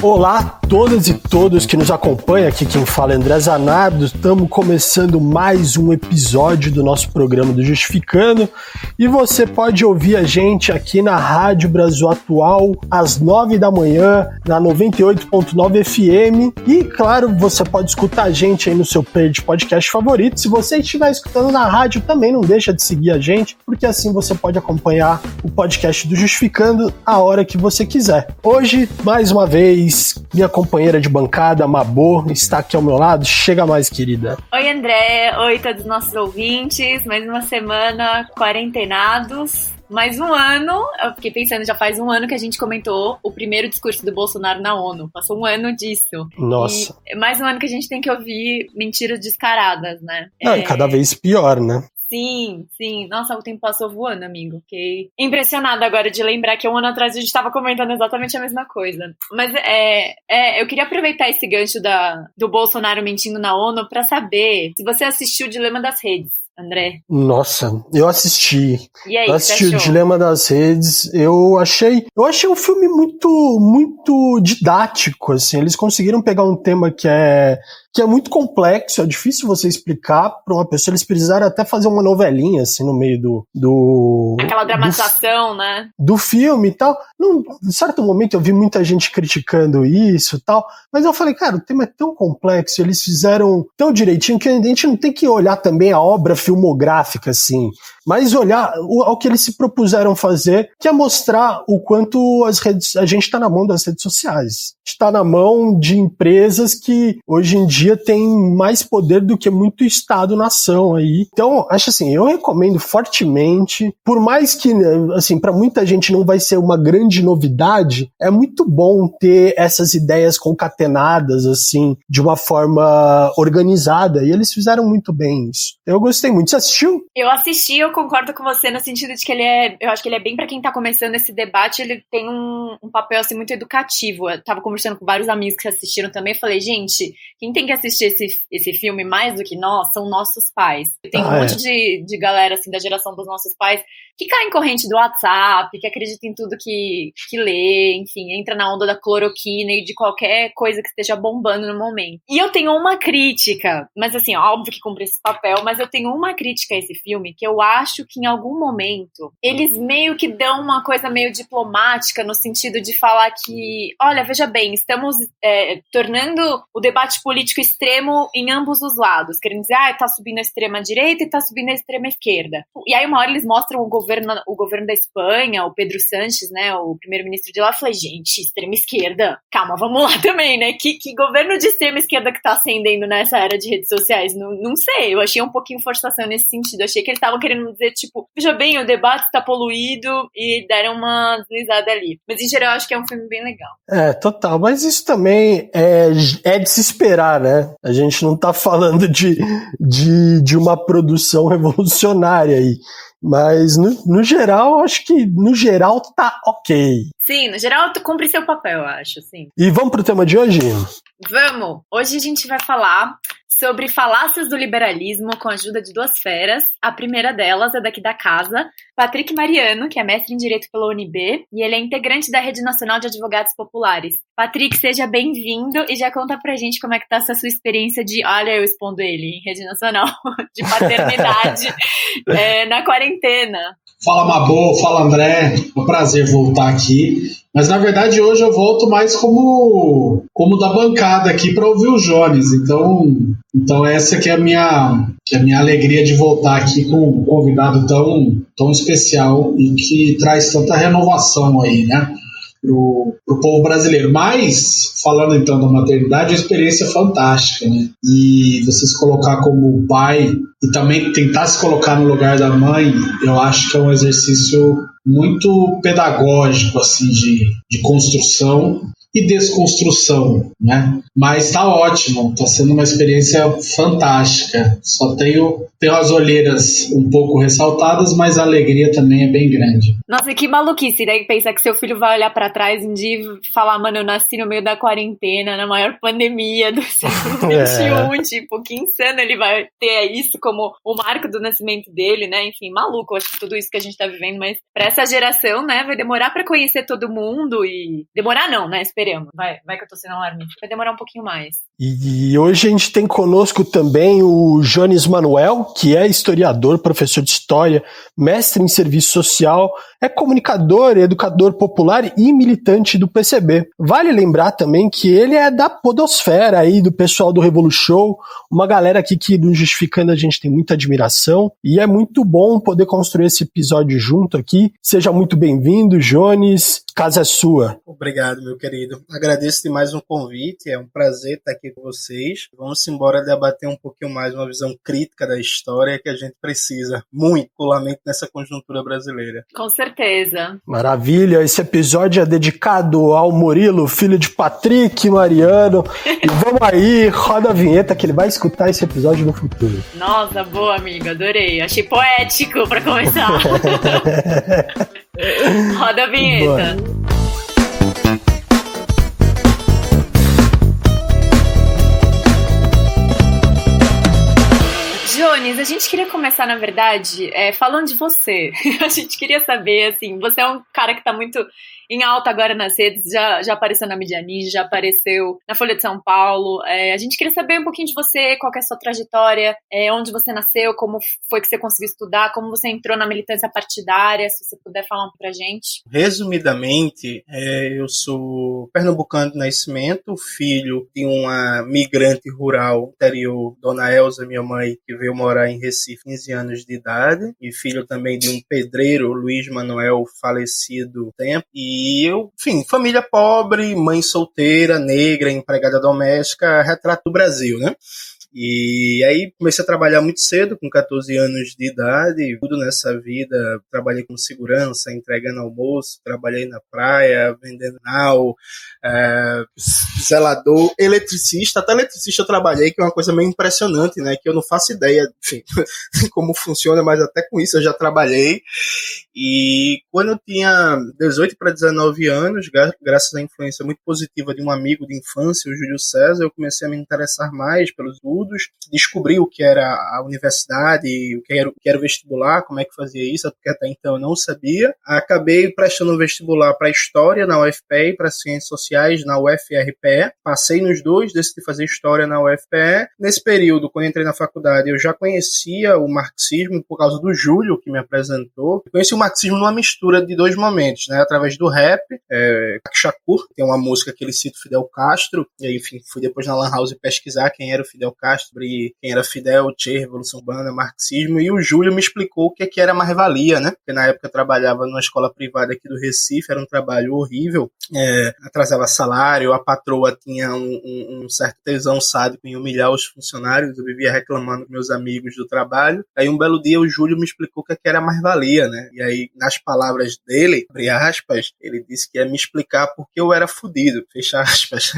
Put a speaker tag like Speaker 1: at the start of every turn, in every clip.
Speaker 1: Olá a todas e todos que nos acompanham, aqui quem fala é André Zanardo, estamos começando mais um episódio do nosso programa do Justificando e você pode ouvir a gente aqui na Rádio Brasil Atual às 9 da manhã, na 98.9 FM e claro, você pode escutar a gente aí no seu player de podcast favorito. Se você estiver escutando na rádio também não deixa de seguir a gente, porque assim você pode acompanhar o podcast do Justificando a hora que você quiser. Hoje, mais uma vez, minha companheira de bancada, Mabô, está aqui ao meu lado. Chega mais, querida.
Speaker 2: Oi, André. Oi, todos os nossos ouvintes. Mais uma semana quarentenados. Mais um ano. Eu fiquei pensando, já faz um ano que a gente comentou o primeiro discurso do Bolsonaro na ONU. Passou um ano disso.
Speaker 1: Nossa.
Speaker 2: E mais um ano que a gente tem que ouvir mentiras descaradas, né?
Speaker 1: Não, cada vez pior, né?
Speaker 2: Sim. Nossa, o tempo passou voando, amigo. Fiquei impressionada agora de lembrar que um ano atrás a gente estava comentando exatamente a mesma coisa. Mas eu queria aproveitar esse gancho do Bolsonaro mentindo na ONU para saber se você assistiu o Dilema das Redes, André.
Speaker 1: Nossa, eu assisti.
Speaker 2: E aí,
Speaker 1: eu assisti o Dilema das Redes. Eu achei um filme muito didático, assim. Eles conseguiram pegar um tema que é muito complexo, é difícil você explicar para uma pessoa. Eles precisaram até fazer uma novelinha, assim, no meio do
Speaker 2: aquela dramatização, né?
Speaker 1: Do filme e tal. Em certo momento eu vi muita gente criticando isso e tal, mas eu falei, cara, o tema é tão complexo, eles fizeram tão direitinho que a gente não tem que olhar também a obra filmográfica, assim, mas olhar ao que eles se propuseram fazer, que é mostrar o quanto a gente está na mão das redes sociais. Está na mão de empresas que hoje em dia têm mais poder do que muito Estado-nação aí. Então, acho assim, eu recomendo fortemente, por mais que, assim, para muita gente não vai ser uma grande novidade, é muito bom ter essas ideias concatenadas, assim, de uma forma organizada, e eles fizeram muito bem isso. Eu gostei muito. Você assistiu?
Speaker 2: Eu assisti, eu concordo com você no sentido de que eu acho que ele é bem pra quem tá começando esse debate, ele tem um papel, assim, muito educativo. Eu tava conversando com vários amigos que assistiram também, e falei, gente, quem tem que assistir esse filme mais do que nós são nossos pais. Tem um monte de galera, assim, da geração dos nossos pais que cai em corrente do WhatsApp, que acredita em tudo que lê, enfim, entra na onda da cloroquina e de qualquer coisa que esteja bombando no momento. E eu tenho uma crítica, mas assim, óbvio que cumpre esse papel, mas eu tenho uma crítica a esse filme, que eu acho que em algum momento eles meio que dão uma coisa meio diplomática no sentido de falar que, olha, veja bem, estamos tornando o debate político extremo em ambos os lados, querendo dizer, tá subindo a extrema direita e tá subindo a extrema esquerda. E aí uma hora eles mostram o governo da Espanha, o Pedro Sánchez, né, o primeiro-ministro de lá, eu falei, gente, extrema esquerda, calma, vamos lá também, né, que governo de extrema esquerda que tá ascendendo nessa era de redes sociais? Não sei, eu achei um pouquinho forçação nesse sentido, achei que eles estavam querendo dizer, tipo, veja bem, o debate tá poluído e deram uma deslizada ali. Mas em geral, eu acho que é um filme bem legal.
Speaker 1: Total, mas isso também é de se esperar, né? A gente não tá falando de uma produção revolucionária aí. Mas, no geral, acho que no geral tá ok.
Speaker 2: Sim, no geral tu cumpre seu papel, eu acho, sim.
Speaker 1: E vamos pro tema de hoje?
Speaker 2: Vamos! Hoje a gente vai falar sobre falácias do liberalismo com a ajuda de duas feras. A primeira delas é daqui da casa, Patrick Mariano, que é mestre em Direito pela UNB, e ele é integrante da Rede Nacional de Advogados Populares. Patrick, seja bem-vindo e já conta pra gente como é que tá essa sua experiência de, olha, eu expondo ele em Rede Nacional, de paternidade na quarentena.
Speaker 3: Fala, Mabô, fala, André, é um prazer voltar aqui, mas na verdade hoje eu volto mais como da bancada aqui para ouvir o Jones, então essa que é a minha alegria de voltar aqui com um convidado tão especial e que traz tanta renovação aí, né, pro povo brasileiro. Mas, falando então da maternidade, a experiência é fantástica, né? E você se colocar como pai e também tentar se colocar no lugar da mãe, eu acho que é um exercício muito pedagógico, assim, de construção e desconstrução, né? Mas tá ótimo, tá sendo uma experiência fantástica. Só tenho as olheiras um pouco ressaltadas, mas a alegria também é bem grande.
Speaker 2: Nossa, que maluquice, né? Pensar que seu filho vai olhar pra trás um dia e falar, mano, eu nasci no meio da quarentena, na maior pandemia do século XXI, tipo, que insano ele vai ter isso como o marco do nascimento dele, né? Enfim, maluco, acho que tudo isso que a gente tá vivendo, mas pra essa geração, né, vai demorar pra conhecer todo mundo e... Demorar não, né? Esperar Esperamos. Vai que eu tô sendo alarmista. Vai demorar um pouquinho mais.
Speaker 1: E hoje a gente tem conosco também o Jones Manuel, que é historiador, professor de história, mestre em serviço social, é comunicador, educador popular e militante do PCB. Vale lembrar também que ele é da podosfera aí, do pessoal do Revolution, uma galera aqui que, no Justificando, a gente tem muita admiração, e é muito bom poder construir esse episódio junto aqui. Seja muito bem-vindo, Jones, casa é sua.
Speaker 4: Obrigado, meu querido. Agradeço demais o convite, é um prazer estar aqui com vocês. Vamos embora debater um pouquinho mais uma visão crítica da história que a gente precisa muito, particularmente nessa conjuntura brasileira.
Speaker 2: Com certeza.
Speaker 1: Maravilha, esse episódio é dedicado ao Murilo, filho de Patrick e Mariano. E vamos aí, roda a vinheta que ele vai escutar esse episódio no futuro.
Speaker 2: Nossa, boa, amigo, adorei. Achei poético pra começar. Roda a vinheta.
Speaker 1: Bora.
Speaker 2: Jones, a gente queria começar, na verdade, falando de você. A gente queria saber, assim, você é um cara que tá muito em alta agora nas redes, já apareceu na Mídia Ninja, já apareceu na Folha de São Paulo. A gente queria saber um pouquinho de você, qual que é a sua trajetória, onde você nasceu, como foi que você conseguiu estudar, como você entrou na militância partidária, se você puder falar um pouco pra gente.
Speaker 4: Resumidamente, eu sou pernambucano de nascimento, filho de uma migrante rural interior, Dona Elza, minha mãe, que veio morar em Recife 15 anos de idade, e filho também de um pedreiro, Luiz Manuel, falecido há tempo. E eu, enfim, família pobre, mãe solteira, negra, empregada doméstica, retrato do Brasil, né? E aí comecei a trabalhar muito cedo, com 14 anos de idade, tudo nessa vida. Trabalhei como segurança, entregando almoço, trabalhei na praia, vendendo zelador, eletricista. Até eletricista eu trabalhei, que é uma coisa meio impressionante, né? Que eu não faço ideia, enfim, como funciona, mas até com isso eu já trabalhei. E quando eu tinha 18 para 19 anos, graças à influência muito positiva de um amigo de infância, o Júlio César, eu comecei a me interessar mais pelos estudos, descobri o que era a universidade, o que era o vestibular, como é que fazia isso, porque até então eu não sabia. Acabei prestando um vestibular para História na UFPE e para Ciências Sociais na UFRPE. Passei nos dois, decidi fazer História na UFPE. Nesse período, quando entrei na faculdade, eu já conhecia o marxismo por causa do Júlio, que me apresentou. Eu conheci o marxismo numa mistura de dois momentos, né? Através do rap, Shakur, tem uma música que ele cita o Fidel Castro, e aí, enfim, fui depois na Lan House pesquisar quem era o Fidel Castro, e quem era Fidel, Che, Revolução Cubana, marxismo, e o Júlio me explicou o que era mais-valia, né? Porque na época eu trabalhava numa escola privada aqui do Recife, era um trabalho horrível, atrasava salário, a patroa tinha um certo tesão sádico em humilhar os funcionários, eu vivia reclamando com meus amigos do trabalho. Aí um belo dia o Júlio me explicou o que era mais-valia, né? E aí, nas palavras dele, abre aspas, ele disse que ia me explicar porque eu era fudido, fecha aspas.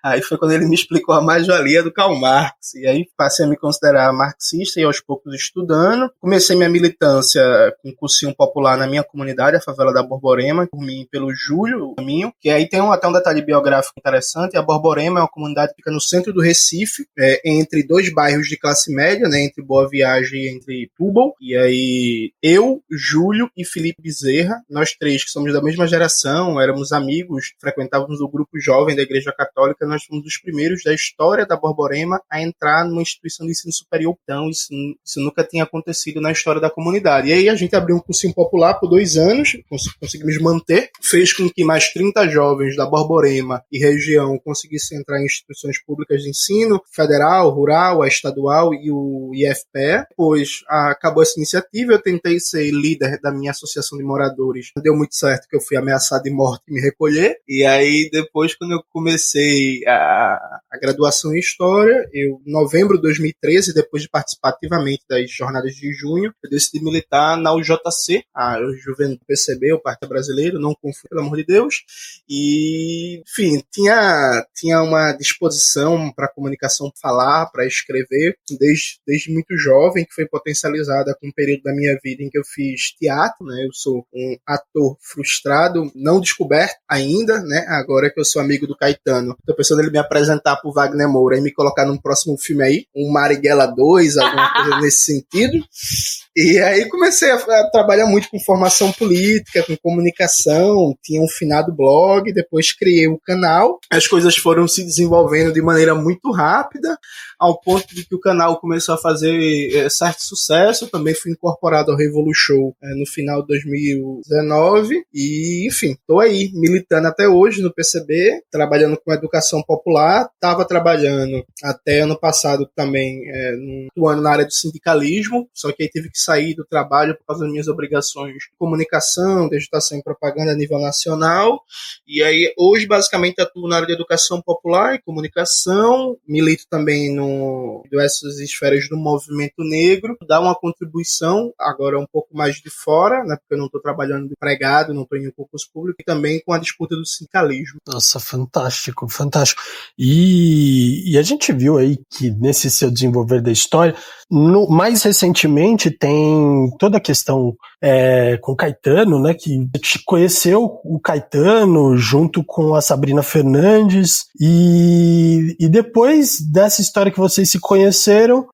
Speaker 4: Aí foi quando ele me explicou a mais-valia do Karl Marx. E aí passei a me considerar marxista e aos poucos estudando. Comecei minha militância com um cursinho popular na minha comunidade, a favela da Borborema, por mim e pelo Júlio, caminho, que aí tem até um detalhe biográfico interessante. A Borborema é uma comunidade que fica no centro do Recife, entre dois bairros de classe média, né, entre Boa Viagem e entre Tubal. E aí eu, Júlio e Felipe Bezerra, nós três que somos da mesma geração, éramos amigos, frequentávamos o grupo jovem da Igreja Católica, nós fomos os primeiros da história da Borborema a entrar numa instituição de ensino superior. Então, isso nunca tinha acontecido na história da comunidade. E aí a gente abriu um cursinho popular por 2 anos, conseguimos manter, fez com que mais 30 jovens da Borborema e região conseguissem entrar em instituições públicas de ensino, federal, rural, a estadual e o IFPE. Depois acabou essa iniciativa, eu tentei ser líder da minha associação de moradores. Não deu muito certo, que eu fui ameaçado de morte e me recolher. E aí depois, quando eu comecei a graduação em História, em novembro de 2013, depois de participar ativamente das jornadas de junho, eu decidi militar na UJC, a Juventude do PCB, o Partido Brasileiro, não confio, pelo amor de Deus. E, enfim, tinha uma disposição para comunicação, falar, para escrever, desde muito jovem, que foi potencializada com um período da minha vida em que eu fiz teatro, né? Eu sou um ator frustrado, não descoberto ainda, né? Agora que eu sou amigo do Caetano, tô pensando ele me apresentar pro Wagner Moura e me colocar num próximo filme aí, um Marighella 2, alguma coisa nesse sentido. E aí comecei a trabalhar muito com formação política, com comunicação, tinha um finado blog, depois criei o canal. As coisas foram se desenvolvendo de maneira muito rápida, ao ponto de que o canal começou a fazer certo sucesso. Também fui incorporado ao Revolution no final de 2019 e, enfim, estou aí militando até hoje no PCB, trabalhando com educação popular. Estava trabalhando até ano passado também atuando na área do sindicalismo, só que aí tive que sair do trabalho por causa das minhas obrigações de comunicação, de agitação e propaganda a nível nacional. E aí hoje basicamente atuo na área de educação popular e comunicação, milito também no diversas esferas do movimento negro, dá uma contribuição agora um pouco mais de fora, né, porque eu não estou trabalhando de empregado, não estou em concurso público, e também com a disputa do sindicalismo.
Speaker 1: Nossa, fantástico, fantástico. E a gente viu aí que nesse seu desenvolver da história, mais recentemente tem toda a questão com o Caetano, né, que te conheceu o Caetano junto com a Sabrina Fernandes, e depois dessa história que vocês se conheceram,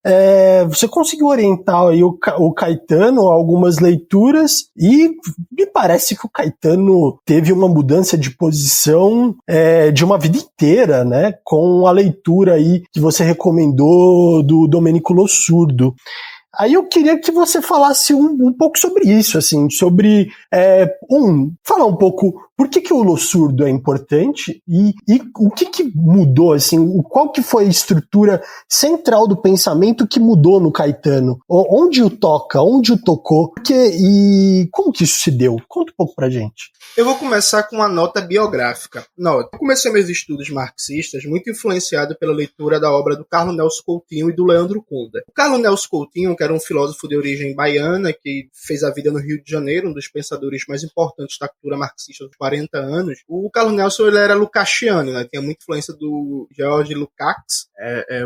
Speaker 1: você conseguiu orientar aí o Caetano a algumas leituras, e me parece que o Caetano teve uma mudança de posição de uma vida inteira, né, com a leitura aí que você recomendou do Domênico Lossurdo. Aí eu queria que você falasse um pouco sobre isso, assim, sobre, falar um pouco por que o Lossurdo é importante e o que mudou, assim, qual que foi a estrutura central do pensamento que mudou no Caetano? Onde o toca, onde o tocou, e como que isso se deu? Conta um pouco pra gente.
Speaker 4: Eu vou começar com uma nota biográfica. Eu comecei meus estudos marxistas muito influenciado pela leitura da obra do Carlo Nelson Coutinho e do Leandro Kunda. O Carlo Nelson Coutinho, que era um filósofo de origem baiana, que fez a vida no Rio de Janeiro, um dos pensadores mais importantes da cultura marxista dos 40 anos, o Carlo Nelson ele era lukácsiano, né? Tinha muita influência do George Lukács,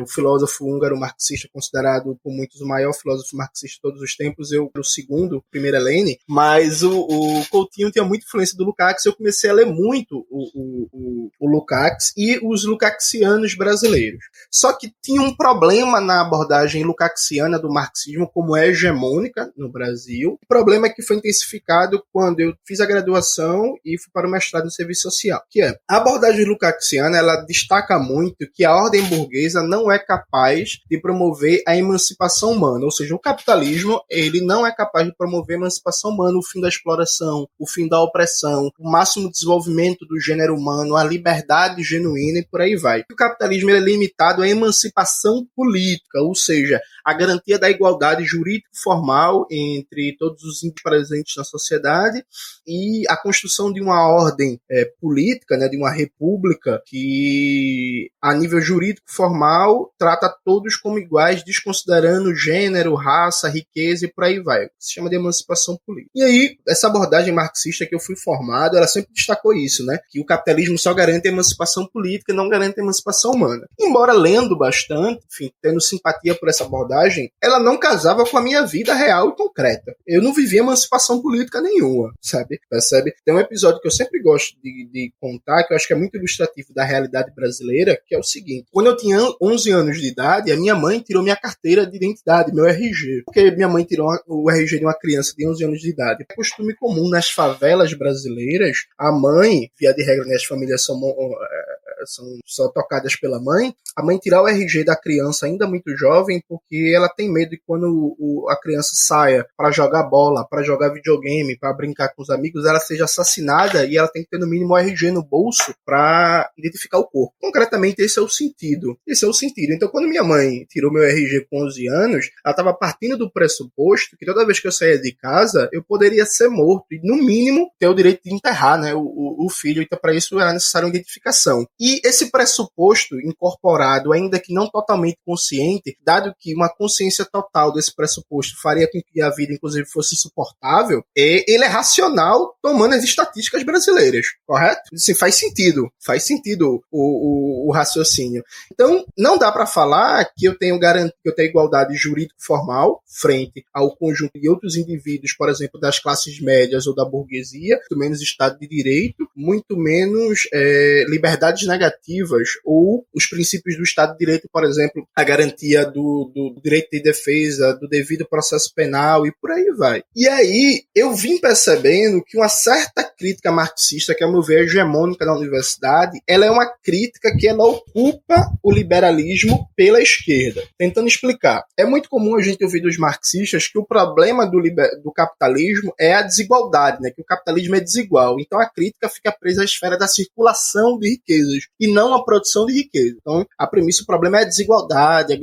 Speaker 4: o filósofo húngaro marxista, considerado por muitos o maior filósofo marxista de todos os tempos. Eu era o segundo, o primeiro é Lenin, mas o Coutinho tinha muita influência do Lukács. Eu comecei a ler muito o Lukács e os lukácsianos brasileiros. Só que tinha um problema na abordagem lukácsiana do marxismo como é hegemônica no Brasil. O problema é que foi intensificado quando eu fiz a graduação e fui para o mestrado em serviço social, que a abordagem lukácsiana, ela destaca muito que a ordem burguesa não é capaz de promover a emancipação humana, ou seja, o capitalismo ele não é capaz de promover a emancipação humana, o fim da exploração, o fim da opressão, o máximo desenvolvimento do gênero humano, a liberdade genuína e por aí vai. O capitalismo ele é limitado à emancipação política, ou seja, a garantia da igualdade jurídico-formal entre todos os índios presentes na sociedade e a construção de uma ordem política, né, de uma república que, a nível jurídico-formal, trata todos como iguais, desconsiderando gênero, raça, riqueza e por aí vai. Se chama de emancipação política. E aí, essa abordagem marxista que eu fui formado, ela sempre destacou isso, né, que o capitalismo só garante a emancipação política e não garante a emancipação humana. Embora lendo bastante, enfim, tendo simpatia por essa abordagem, ela não casava com a minha vida real e concreta. Eu não vivia emancipação política nenhuma, sabe? Percebe? Tem um episódio que eu sempre gosto de contar, que eu acho que é muito ilustrativo da realidade brasileira, que é o seguinte. Quando eu tinha 11 anos de idade, a minha mãe tirou minha carteira de identidade, meu RG. Porque minha mãe tirou o RG de uma criança de 11 anos de idade. É costume comum nas favelas brasileiras, a mãe, via de regra, né, as famílias são só tocadas pela mãe, a mãe tirar o RG da criança ainda muito jovem, porque ela tem medo de quando a criança saia para jogar bola, para jogar videogame, para brincar com os amigos, ela seja assassinada e ela tem que ter no mínimo o RG no bolso para identificar o corpo. Concretamente, esse é o sentido. Então, quando minha mãe tirou meu RG com 11 anos, ela estava partindo do pressuposto que toda vez que eu saía de casa, eu poderia ser morto e, no mínimo, ter o direito de enterrar, né, o filho. Então, para isso, era necessária uma identificação. E esse pressuposto incorporado, ainda que não totalmente consciente, dado que uma consciência total desse pressuposto faria com que a vida, inclusive, fosse insuportável, ele é racional tomando as estatísticas brasileiras, correto? Assim, faz sentido o raciocínio. Então, não dá para falar que eu tenho igualdade jurídico-formal frente ao conjunto de outros indivíduos, por exemplo, das classes médias ou da burguesia, muito menos Estado de Direito, muito menos liberdades negativas negativas, ou os princípios do Estado de Direito, por exemplo, a garantia do direito de defesa, do devido processo penal e por aí vai. E aí eu vim percebendo que uma certa crítica marxista, que ao meu ver é hegemônica na universidade, ela é uma crítica que ela ocupa o liberalismo pela esquerda. Tentando explicar. É muito comum a gente ouvir dos marxistas que o problema do capitalismo é a desigualdade, né? Que o capitalismo é desigual. Então a crítica fica presa à esfera da circulação de riquezas e não à produção de riqueza. Então a premissa, o problema é a desigualdade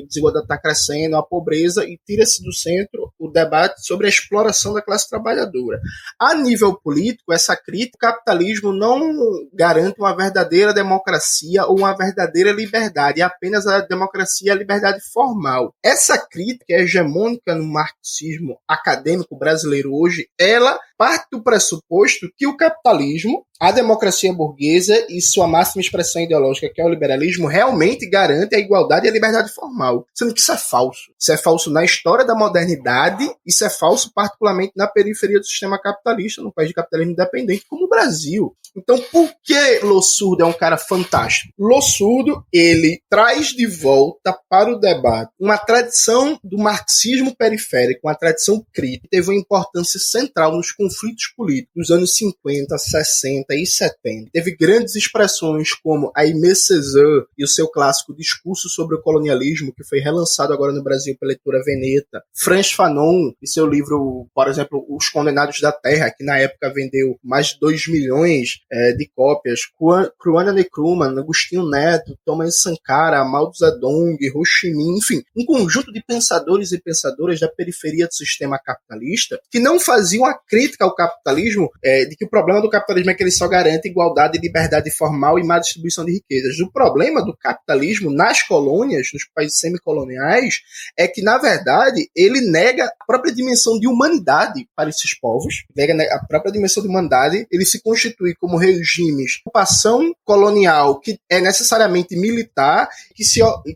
Speaker 4: está crescendo, a pobreza, e tira-se do centro o debate sobre a exploração da classe trabalhadora. A nível político, essa crítica, o capitalismo não garante uma verdadeira democracia ou uma verdadeira liberdade, é apenas a democracia e a liberdade formal. Essa crítica hegemônica no marxismo acadêmico brasileiro hoje, ela parte do pressuposto que o capitalismo, a democracia burguesa e sua máxima expressão ideológica, que é o liberalismo, realmente garante a igualdade e a liberdade formal. Sendo que isso é falso. Isso é falso na história da modernidade, isso é falso particularmente na periferia do sistema capitalista, no país de capitalismo independente como o Brasil. Então, por que Lossurdo é um cara fantástico? Lossurdo, ele traz de volta para o debate uma tradição do marxismo periférico, uma tradição crítica, que teve uma importância central nos conflitos políticos dos anos 50, 60 e 70. Teve grandes expressões como Aimé Césaire e o seu clássico Discurso sobre o Colonialismo, que foi relançado agora no Brasil pela editora Veneta. Frantz Fanon e seu livro, por exemplo, Os Condenados da Terra, que na época vendeu mais de 2 milhões de cópias. Kwame Nkrumah, Agostinho Neto, Thomas Sankara, Mao Zedong, Ho Chi Minh, enfim, um conjunto de pensadores e pensadoras da periferia do sistema capitalista que não faziam a crítica ao capitalismo, de que o problema do capitalismo é que ele só garante igualdade e liberdade formal e má distribuição de riquezas. O problema do capitalismo nas colônias, nos países semicoloniais, é que, na verdade, ele nega a própria dimensão de humanidade para esses povos, nega a própria dimensão de humanidade, ele se constitui como regimes de ocupação colonial que é necessariamente militar,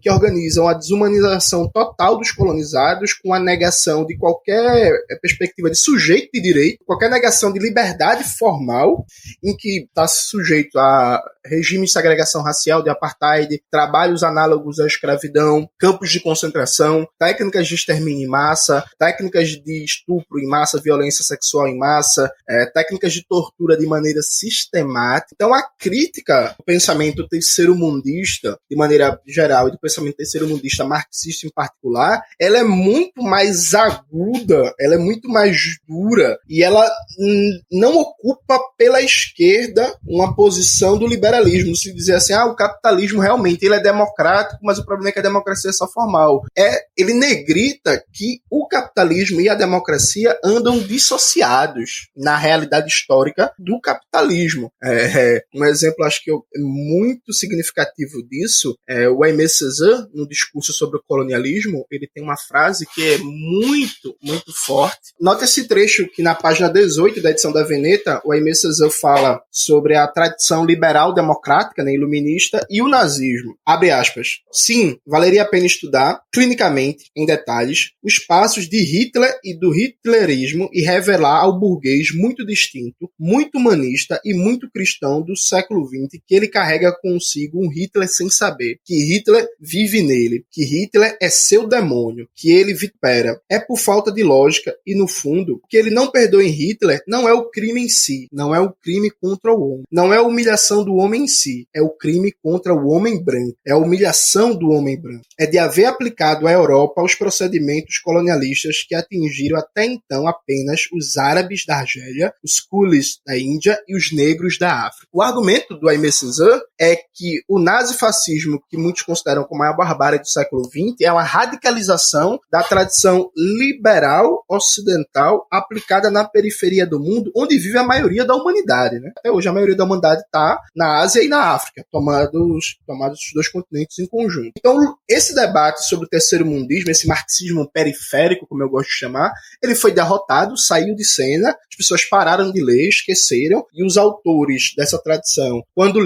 Speaker 4: que organizam a desumanização total dos colonizados, com a negação de qualquer perspectiva de sujeito de direito, qualquer negação de liberdade formal, em que está sujeito a regime de segregação racial, de apartheid, trabalhos análogos à escravidão, campos de concentração, técnicas de extermínio em massa, técnicas de estupro em massa, violência sexual em massa, técnicas de tortura de maneira sistemática. Então a crítica do pensamento terceiro-mundista, de maneira geral, e do pensamento terceiro-mundista marxista em particular, ela é muito mais aguda, ela é muito mais dura, e ela não ocupa pela esquerda uma posição do liberalismo, se dizer assim, o capitalismo realmente ele é democrático, mas o problema é que a democracia é só formal. Ele negrita que o capitalismo e a democracia andam dissociados na realidade histórica do capitalismo. Um exemplo, acho que muito significativo disso, o Aimé Césaire, no discurso sobre o colonialismo, ele tem uma frase que é muito, muito forte. Nota esse trecho que na página 18 da edição da Veneta, o Aimé Césaire fala sobre a tradição liberal democrática, né, iluminista, e o nazismo. Abre aspas. Sim, valeria a pena estudar, clinicamente, em detalhes, os passos de Hitler e do hitlerismo e revelar ao burguês muito distinto, muito humanista e muito cristão do século XX que ele carrega consigo um Hitler sem saber, que Hitler vive nele, que Hitler é seu demônio, que ele vitupera. É por falta de lógica e, no fundo, que ele não perdoa em Hitler não é o crime em si, não é o crime contra o homem, não é a humilhação do homem em si, é o crime contra o homem branco, é a humilhação do homem branco. É de haver aplicado à Europa os procedimentos colonialistas que atingiram até então apenas os árabes da Argélia, os coolies da Índia e os negros da África. O argumento do Aimé Césaire é que o nazifascismo, que muitos consideram como a maior barbárie do século XX, é uma radicalização da tradição liberal ocidental aplicada na periferia do mundo, onde vive a maioria da humanidade, né? Até hoje a maioria da humanidade está na Ásia e na África, tomados os dois continentes em conjunto. Então, esse debate sobre o terceiro mundismo, esse marxismo periférico, como eu gosto de chamar, ele foi derrotado, saiu de cena, as pessoas pararam de ler, esqueceram, e os autores dessa tradição, quando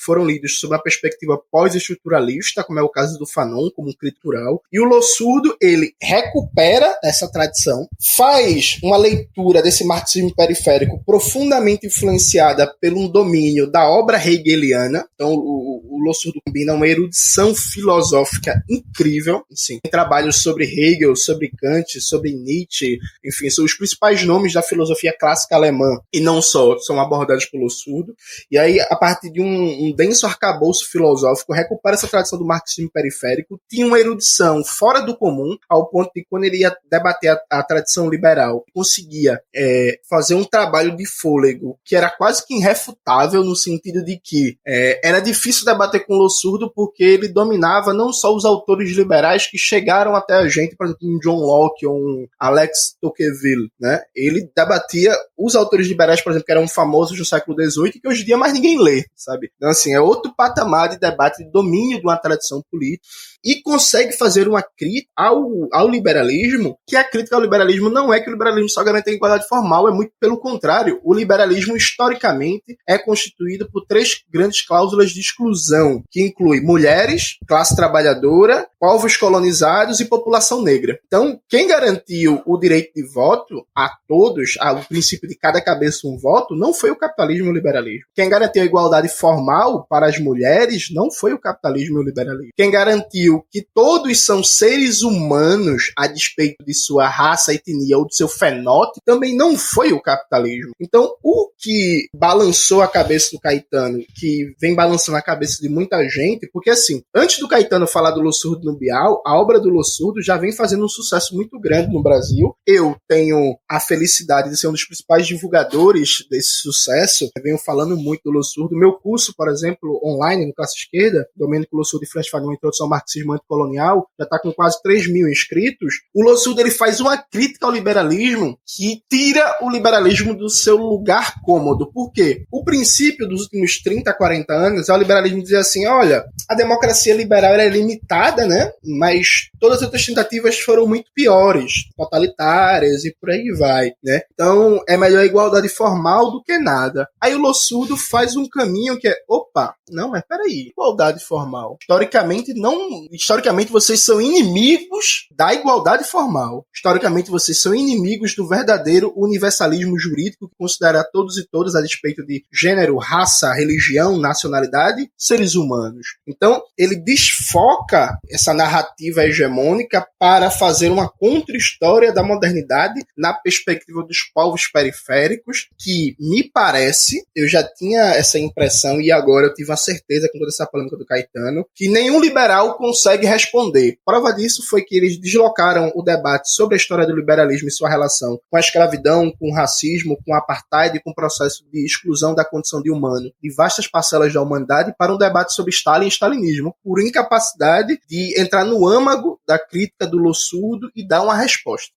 Speaker 4: foram lidos sob uma perspectiva pós-estruturalista, como é o caso do Fanon, como um crítico cultural, e o Lossurdo, ele recupera essa tradição, faz uma leitura desse marxismo periférico profundamente influenciada pelo domínio da obra hegeliana. Então, o Lossurdo combina uma erudição filosófica incrível, assim, tem trabalhos sobre Hegel, sobre Kant, sobre Nietzsche, enfim, são os principais nomes da filosofia clássica alemã, e não só, são abordados por Lossurdo, e aí, a partir de um denso arcabouço filosófico, recupera essa tradição do marxismo periférico, tinha uma erudição fora do comum, ao ponto de quando ele ia debater a tradição liberal, conseguia fazer um trabalho de fôlego, que era quase que irrefutável, no sentido de que era difícil debater com Lossurdo, porque ele dominava não só os autores liberais que chegaram até a gente, por exemplo, um John Locke ou um Alex Tocqueville, né? Ele debatia os autores liberais, por exemplo, que eram famosos no século XVIII, que hoje em dia mais ninguém lê, sabe? Então, assim, é outro patamar de debate, de domínio de uma tradição política, e consegue fazer uma crítica ao liberalismo, que a crítica ao liberalismo não é que o liberalismo só garante a igualdade formal, é muito pelo contrário. O liberalismo, historicamente, é constituído por 3 grandes cláusulas de exclusão, que inclui mulheres, classe trabalhadora, povos colonizados e população negra. Então, quem garantiu o direito de voto a todos, ao princípio de cada cabeça um voto, não foi o capitalismo e o liberalismo. Quem garantiu a igualdade formal para as mulheres não foi o capitalismo e o liberalismo. Quem garantiu que todos são seres humanos a despeito de sua raça, etnia ou do seu fenótipo também não foi o capitalismo. Então, o que balançou a cabeça do Caetano, que vem balançando a cabeça de muita gente, porque assim, antes do Caetano falar do Lossurdo no Bial, a obra do Lossurdo já vem fazendo um sucesso muito grande no Brasil. Eu tenho a felicidade de ser um dos principais divulgadores desse sucesso. Eu venho falando muito do Lossurdo. Meu curso, por exemplo, online, no Classe Esquerda, Domênico Lossurdo e Franz Fanon, Introdução ao Marxismo Anticolonial, já está com quase 3.000 inscritos. O Lossurdo, ele faz uma crítica ao liberalismo que tira o liberalismo do seu lugar cômodo. Por quê? O princípio dos últimos 30, 40 anos é o liberalismo dizer assim, olha, a democracia liberal era limitada, né? Mas todas as outras tentativas foram muito piores, totalitárias e por aí vai, né? Então, é melhor a igualdade formal do que nada. Aí o Lossurdo faz um caminho que é, opa, não, mas peraí, igualdade formal. Historicamente vocês são inimigos da igualdade formal. Historicamente vocês são inimigos do verdadeiro universalismo jurídico que considera todos e todas, a despeito de gênero, raça, religião, nacionalidade, seres humanos. Então, ele desfoca essa narrativa hegemônica para fazer uma contra-história da modernidade na perspectiva dos povos periféricos, que me parece, eu já tinha essa impressão e agora eu tive a certeza com toda essa polêmica do Caetano, que nenhum liberal consegue responder. Prova disso foi que eles deslocaram o debate sobre a história do liberalismo e sua relação com a escravidão, com o racismo, com o apartheid e com o processo de exclusão da condição de humano de vastas parcelas da humanidade para um debate sobre Stalin e stalinismo, por incapacidade de entrar no âmago da crítica do Lossurdo e dar uma resposta.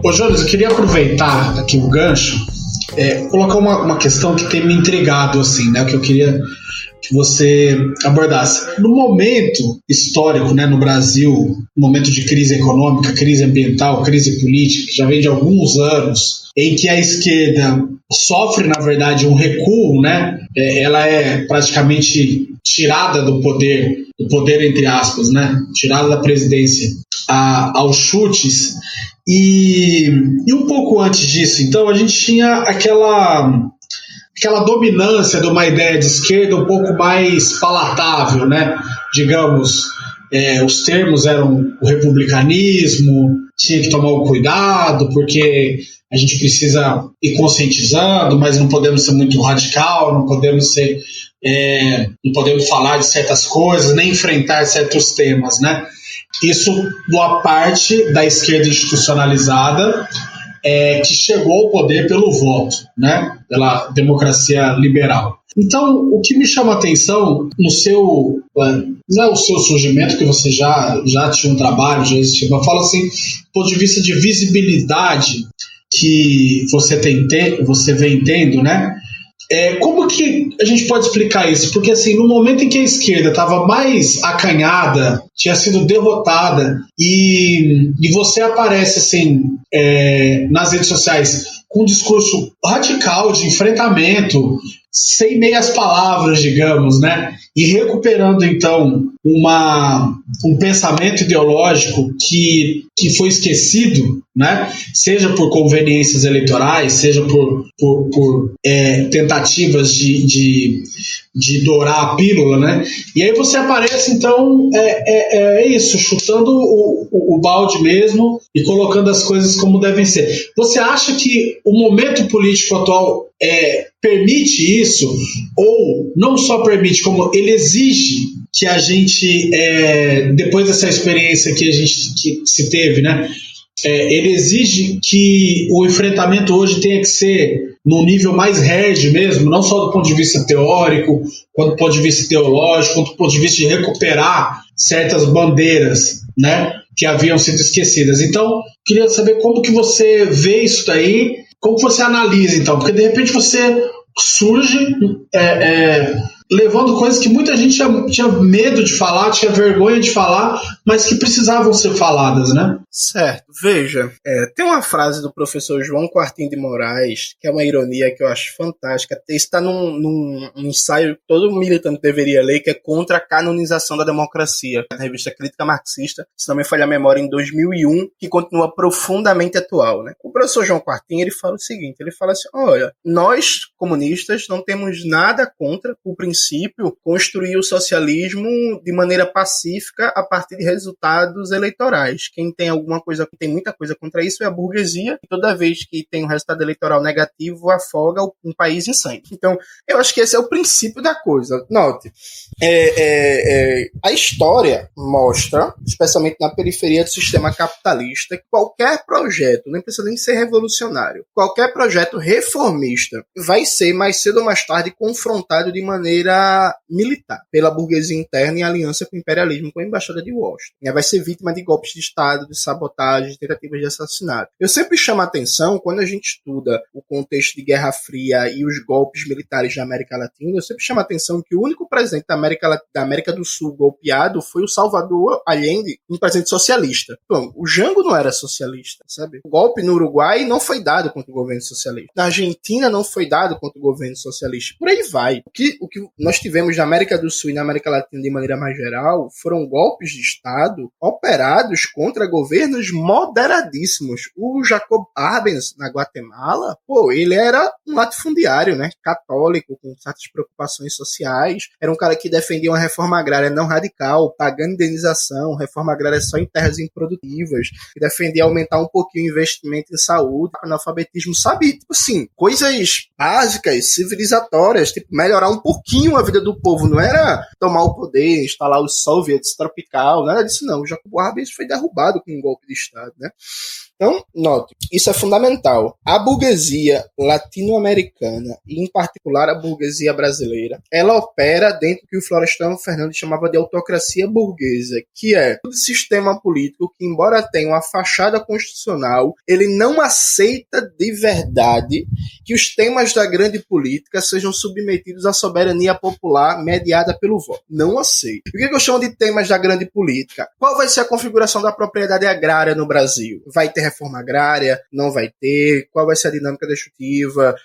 Speaker 3: Ô, Jones, eu queria aproveitar aqui o gancho, colocar uma questão que tem me intrigado, assim, né, que eu queria que você abordasse. No momento histórico, né, no Brasil, momento de crise econômica, crise ambiental, crise política, que já vem de alguns anos, em que a esquerda sofre, na verdade, um recuo, né, ela é praticamente tirada do poder entre aspas, né, tirada da presidência aos chutes. E um pouco antes disso, então, a gente tinha aquela dominância de uma ideia de esquerda um pouco mais palatável, né? Digamos, os termos eram o republicanismo, tinha que tomar o cuidado, porque a gente precisa ir conscientizando, mas não podemos ser muito radical, não podemos falar de certas coisas, nem enfrentar certos temas, né? Isso boa parte da esquerda institucionalizada que chegou ao poder pelo voto, né? Pela democracia liberal. Então, o que me chama a atenção no seu, não é o seu surgimento, que você já tinha um trabalho, já existia, mas eu falo assim, do ponto de vista de visibilidade que você vem tendo, né? Como que a gente pode explicar isso? Porque assim, no momento em que a esquerda estava mais acanhada, tinha sido derrotada, e você aparece assim, nas redes sociais com um discurso radical de enfrentamento sem meias palavras, digamos, né? E recuperando, então, um pensamento ideológico que foi esquecido, né? Seja por conveniências eleitorais, seja por tentativas de dourar a pílula, né? E aí você aparece, então, isso, chutando o balde mesmo e colocando as coisas como devem ser. Você acha que o momento político atual permite isso? Ou não só permite, como ele exige que a gente, depois dessa experiência que se teve, né? Ele exige que o enfrentamento hoje tenha que ser num nível mais hard mesmo, não só do ponto de vista teórico, quanto do ponto de vista teológico, quanto do ponto de vista de recuperar certas bandeiras, né, que haviam sido esquecidas. Então, queria saber como que você vê isso daí, como que você analisa, então, porque de repente você surge levando coisas que muita gente tinha medo de falar, tinha vergonha de falar, mas que precisavam ser faladas, né?
Speaker 4: Certo. Veja, tem uma frase do professor João Quartim de Moraes, que é uma ironia que eu acho fantástica. Está num ensaio que todo militante deveria ler, que é Contra a Canonização da Democracia, na revista Crítica Marxista, se não me falha a memória, em 2001, que continua profundamente atual, né? O professor João Quartim, ele fala o seguinte, ele fala assim, olha, nós, comunistas, não temos nada contra o princípio, construir o socialismo de maneira pacífica a partir de resultados eleitorais. Quem tem tem muita coisa contra isso é a burguesia, e toda vez que tem um resultado eleitoral negativo, afoga um país em sangue. Então, eu acho que esse é o princípio da coisa. Note, a história mostra, especialmente na periferia do sistema capitalista, que qualquer projeto, nem precisa nem ser revolucionário, qualquer projeto reformista vai ser, mais cedo ou mais tarde, confrontado de maneira militar pela burguesia interna em aliança com o imperialismo, com a embaixada de Washington. Vai ser vítima de golpes de Estado, de sabotagem, de tentativas de assassinato. Eu sempre chamo a atenção, quando a gente estuda o contexto de Guerra Fria e os golpes militares na América Latina, eu sempre chamo a atenção que o único presidente da América do Sul golpeado foi o Salvador Allende, um presidente socialista. Bom, o Jango não era socialista, sabe? O golpe no Uruguai não foi dado contra o governo socialista. Na Argentina não foi dado contra o governo socialista. Por aí vai. O que nós tivemos na América do Sul e na América Latina de maneira mais geral foram golpes de Estado operados contra governos moderadíssimos. O Jacob Arbenz, na Guatemala, ele era um latifundiário, né? Católico, com certas preocupações sociais. Era um cara que defendia uma reforma agrária não radical, pagando indenização, reforma agrária só em terras improdutivas, que defendia aumentar um pouquinho o investimento em saúde, analfabetismo, sabe? Tipo assim, coisas básicas, civilizatórias, tipo, melhorar um pouquinho a vida do povo, não era tomar o poder, instalar os soviets tropical, nada disso não. O Jacob Arbenz foi derrubado com um golpe de Estado, né? Então, note, isso é fundamental. A burguesia latino-americana, e em particular a burguesia brasileira, ela opera dentro do que o Florestan Fernandes chamava de autocracia burguesa, que é o sistema político que, embora tenha uma fachada constitucional, ele não aceita de verdade que os temas da grande política sejam submetidos à soberania popular mediada pelo voto. Não aceita. O que eu chamo de temas da grande política? Qual vai ser a configuração da propriedade agrária no Brasil? Vai ter reforma agrária? Não vai ter? Qual vai ser a dinâmica destrutiva?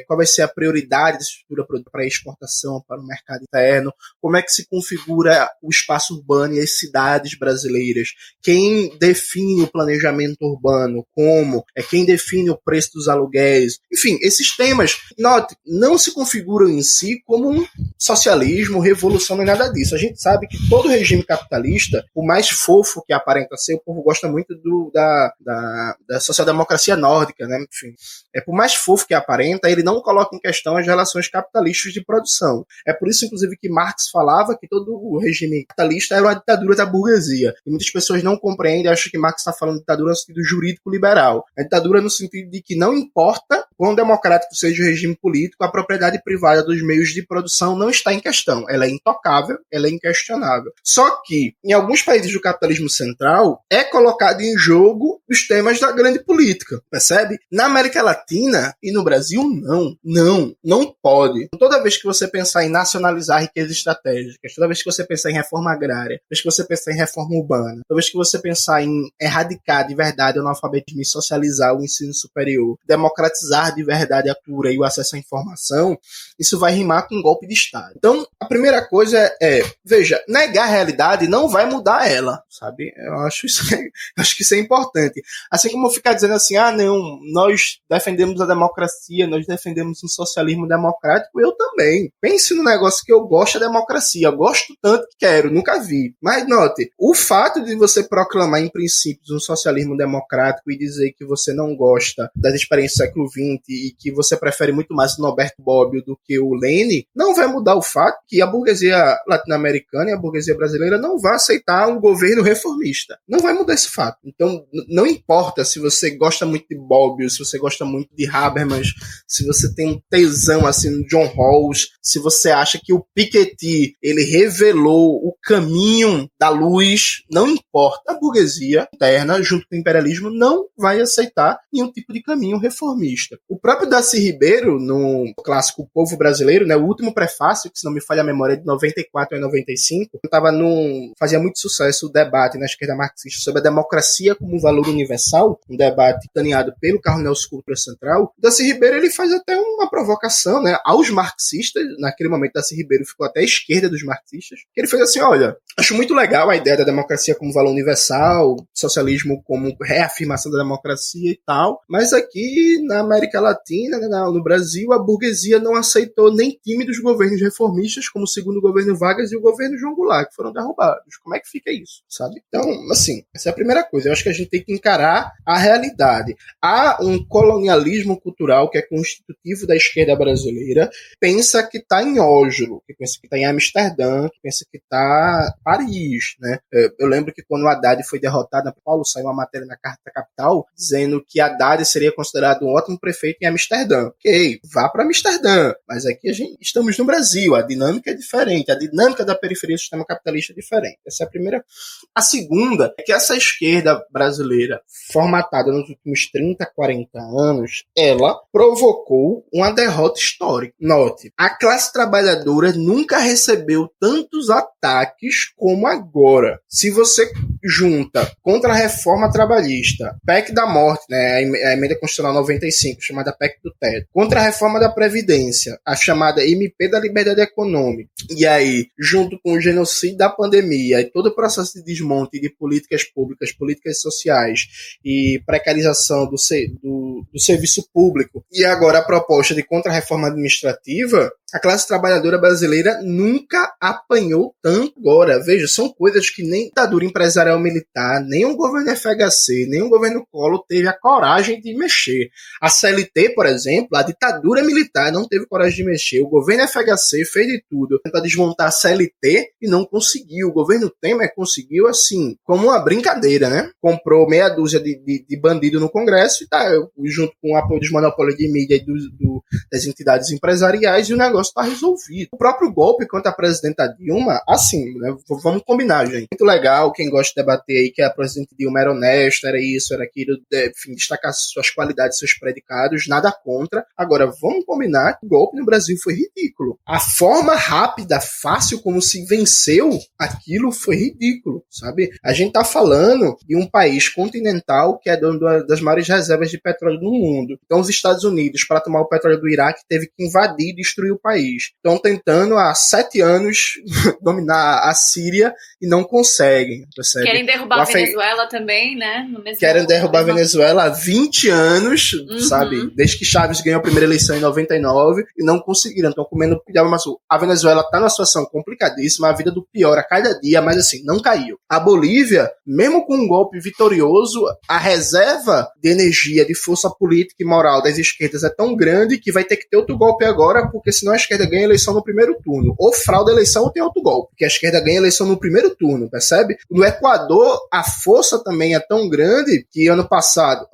Speaker 4: Qual vai ser a prioridade da estrutura para a exportação, para o mercado interno? Como é que se configura o espaço urbano e as cidades brasileiras? Quem define o planejamento urbano? Como? Quem define o preço dos aluguéis? Enfim, esses temas, note, não se configuram em si como um socialismo, revolução, nem nada disso. A gente sabe que todo regime capitalista, o mais fofo que aparenta ser, o povo gosta muito da social-democracia nórdica, né? Enfim, por mais fofo que aparenta, ele não coloca em questão as relações capitalistas de produção. É por isso, inclusive, que Marx falava que todo o regime capitalista era uma ditadura da burguesia. E muitas pessoas não compreendem, acham que Marx está falando de ditadura no sentido jurídico-liberal. A ditadura no sentido de que não importa quão democrático seja o regime político, a propriedade privada dos meios de produção não está em questão. Ela é intocável, ela é inquestionável. Só que, em alguns países do capitalismo central, é colocado em jogo os temas da grande política, percebe? Na América Latina e no Brasil, não pode. Toda vez que você pensar em nacionalizar riquezas estratégicas, toda vez que você pensar em reforma agrária, toda vez que você pensar em reforma urbana, toda vez que você pensar em erradicar de verdade o analfabetismo e socializar o ensino superior, democratizar buscar de verdade a cura e o acesso à informação, isso vai rimar com um golpe de Estado. Então, a primeira coisa veja, negar a realidade não vai mudar ela, sabe? Eu acho que isso é importante. Assim como ficar dizendo assim, não, nós defendemos a democracia, nós defendemos um socialismo democrático, eu também. Pense no negócio que eu gosto da democracia, eu gosto tanto que quero, nunca vi. Mas note, o fato de você proclamar em princípios um socialismo democrático e dizer que você não gosta das experiências do século XX e que você prefere muito mais o Norberto Bobbio do que o Lênin, não vai mudar o fato que a burguesia latino-americana e a burguesia brasileira não vai aceitar um governo reformista. Não vai mudar esse fato. Então, não importa se você gosta muito de Bobbio, se você gosta muito de Habermas, se você tem um tesão assim no John Rawls, se você acha que o Piketty ele revelou o caminho da luz, não importa. A burguesia interna, junto com o imperialismo, não vai aceitar nenhum tipo de caminho reformista. O próprio Darcy Ribeiro, no clássico O Povo Brasileiro, né, o último prefácio, que se não me falha a memória é de 94 a 95, fazia muito sucesso o debate na esquerda marxista sobre a democracia como um valor universal, um debate caneado pelo Carlos Nelson Cultura Central. Darcy Ribeiro ele faz até uma provocação, né, aos marxistas. Naquele momento, Darcy Ribeiro ficou até à esquerda dos marxistas, que ele fez assim, olha, acho muito legal a ideia da democracia como valor universal, socialismo como reafirmação da democracia e tal, mas aqui na América Latina, né, no Brasil, a burguesia não aceitou nem tímidos governos reformistas, como o segundo governo Vargas e o governo João Goulart, que foram derrubados. Como é que fica isso, sabe? Então, assim, essa é a primeira coisa. Eu acho que a gente tem que encarar a realidade. Há um colonialismo cultural que é constitutivo da esquerda brasileira, pensa que está em Oslo, que pensa que está em Amsterdã, que pensa que está em Paris, né? Eu lembro que quando o Haddad foi derrotado na Paulo, saiu uma matéria na Carta Capital dizendo que Haddad seria considerado um ótimo prefeito em Amsterdã. Ok, vá para Amsterdã, mas aqui estamos no Brasil, a dinâmica é diferente, a dinâmica da periferia do sistema capitalista é diferente. Essa é a primeira. A segunda é que essa esquerda brasileira, formatada nos últimos 30, 40 anos, ela provocou uma derrota histórica. Note, a classe trabalhadora nunca recebeu tantos ataques como agora. Se você junta contra a reforma trabalhista, PEC da morte, né, a emenda constitucional 95, chamada PEC do teto, contra a reforma da Previdência, a chamada MP da liberdade econômica, e aí, junto com o genocídio da pandemia e todo o processo de desmonte de políticas públicas, políticas sociais e precarização do serviço público, e agora a proposta de contra-reforma administrativa, a classe trabalhadora brasileira nunca apanhou tanto agora. Veja, são coisas que nem ditadura empresarial militar, nem o governo FHC, nem o governo Collor teve a coragem de mexer. A CLT, por exemplo, a ditadura militar não teve coragem de mexer. O governo FHC fez de tudo para desmontar a CLT e não conseguiu. O governo Temer conseguiu, assim, como uma brincadeira, né? Comprou meia dúzia de bandido no Congresso e tá, junto com o apoio dos monopólios de mídia e das entidades empresariais, e o negócio está resolvido. O próprio golpe contra a presidenta Dilma, assim, né, vamos combinar, gente. Muito legal, quem gosta de debater aí que a presidenta Dilma era honesta, era isso, era aquilo, enfim, destacar suas qualidades, seus predicados, nada contra. Agora, vamos combinar que o golpe no Brasil foi ridículo. A forma rápida, fácil como se venceu aquilo foi ridículo, sabe? A gente tá falando de um país continental que é dono das maiores reservas de petróleo do mundo. Então, os Estados Unidos, para tomar o petróleo do Iraque, teve que invadir e destruir o país. Estão tentando há 7 anos dominar a Síria e não conseguem. Percebe?
Speaker 2: Querem derrubar a Venezuela também, né?
Speaker 4: Querem derrubar a Venezuela há 20 anos, sabe? Desde que Chávez ganhou a primeira eleição em 99 e não conseguiram. Estão comendo piaba maçu. A Venezuela está numa situação complicadíssima, a vida do pior a cada dia, mas assim, não caiu. A Bolívia, mesmo com um golpe vitorioso, a reserva de energia, de força política e moral das esquerdas é tão grande que vai ter que ter outro golpe agora, porque senão a esquerda ganha a eleição no primeiro turno. Ou fraude a eleição ou tem outro golpe, porque a esquerda ganha a eleição no primeiro turno, percebe? No Equador, a força também é tão grande que ano passado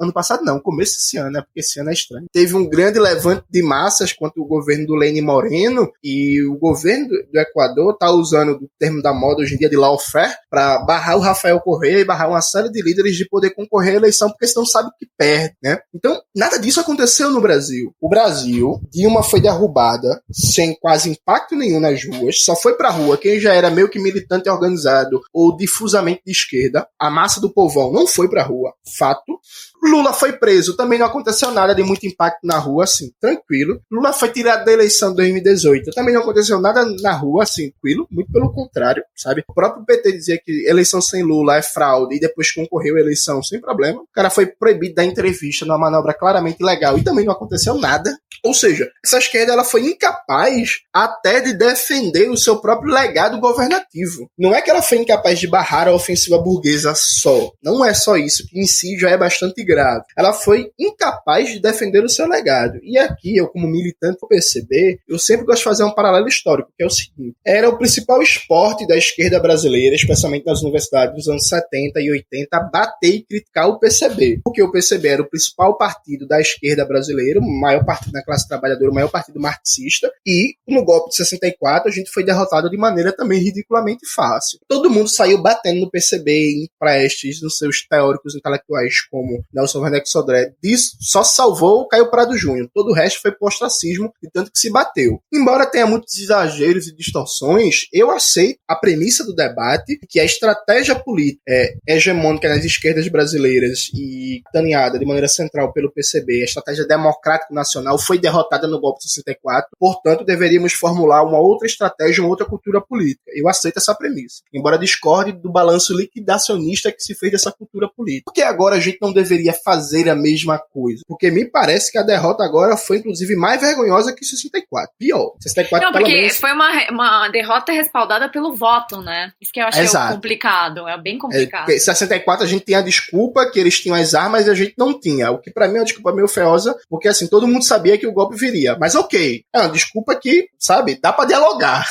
Speaker 4: não, começo desse ano, né? Porque esse ano é estranho. Teve um grande levante de massas contra o governo do Lenin Moreno, e o governo do Equador está usando o termo da moda hoje em dia de lawfare para barrar o Rafael Correa e barrar uma série de líderes de poder concorrer à eleição, porque senão sabe que perde, né? Então, nada disso aconteceu no Brasil. O Brasil, Dilma foi derrubada sem quase impacto nenhum nas ruas, só foi pra rua quem já era meio que militante organizado ou difusamente de esquerda. A massa do povão não foi pra rua, fato. Lula foi preso, também não aconteceu nada de muito impacto na rua, assim, tranquilo. Lula foi tirado da eleição de 2018, também não aconteceu nada na rua, assim, tranquilo, muito pelo contrário, sabe? O próprio PT dizia que eleição sem Lula é fraude e depois concorreu à eleição sem problema. O cara foi proibido da entrevista numa manobra claramente ilegal e também não aconteceu nada. Ou seja, essa esquerda ela foi incapaz até de defender o seu próprio legado governativo. Não é que ela foi incapaz de barrar a ofensiva burguesa só. Não é só isso, que em si já é bastante grave. Ela foi incapaz de defender o seu legado. E aqui, eu como militante do PCB, eu sempre gosto de fazer um paralelo histórico, que é o seguinte. Era o principal esporte da esquerda brasileira, especialmente nas universidades dos anos 70 e 80, bater e criticar o PCB. Porque o PCB era o principal partido da esquerda brasileira, o maior partido da classe trabalhadora, o maior partido marxista, e no golpe de 64 a gente foi derrotado de maneira também ridiculamente fácil. Todo mundo saiu batendo no PCB em Prestes, nos seus teóricos intelectuais como Nelson Werneck Sodré, disso só salvou o Caio Prado Júnior. Todo o resto foi postracismo e tanto que se bateu. Embora tenha muitos exageros e distorções, eu aceito a premissa do debate que a estratégia política hegemônica nas esquerdas brasileiras e taneada de maneira central pelo PCB, a estratégia democrático-nacional foi derrotada no golpe de 64, portanto deveríamos formular uma outra estratégia, uma outra cultura política. Eu aceito essa premissa, embora discorde do balanço liquidacionista que se fez dessa cultura política. Porque agora a gente não deveria fazer a mesma coisa? Porque me parece que a derrota agora foi inclusive mais vergonhosa que 64. Pior. 64
Speaker 2: não, porque
Speaker 4: menos...
Speaker 2: foi uma derrota respaldada pelo voto, né? Isso que eu achei complicado. É bem complicado.
Speaker 4: Em 64 a gente tem a desculpa que eles tinham as armas e a gente não tinha. O que pra mim é uma desculpa meio feiosa, porque assim, todo mundo sabia que o golpe viria. Mas ok, é uma desculpa que, sabe, dá pra dialogar.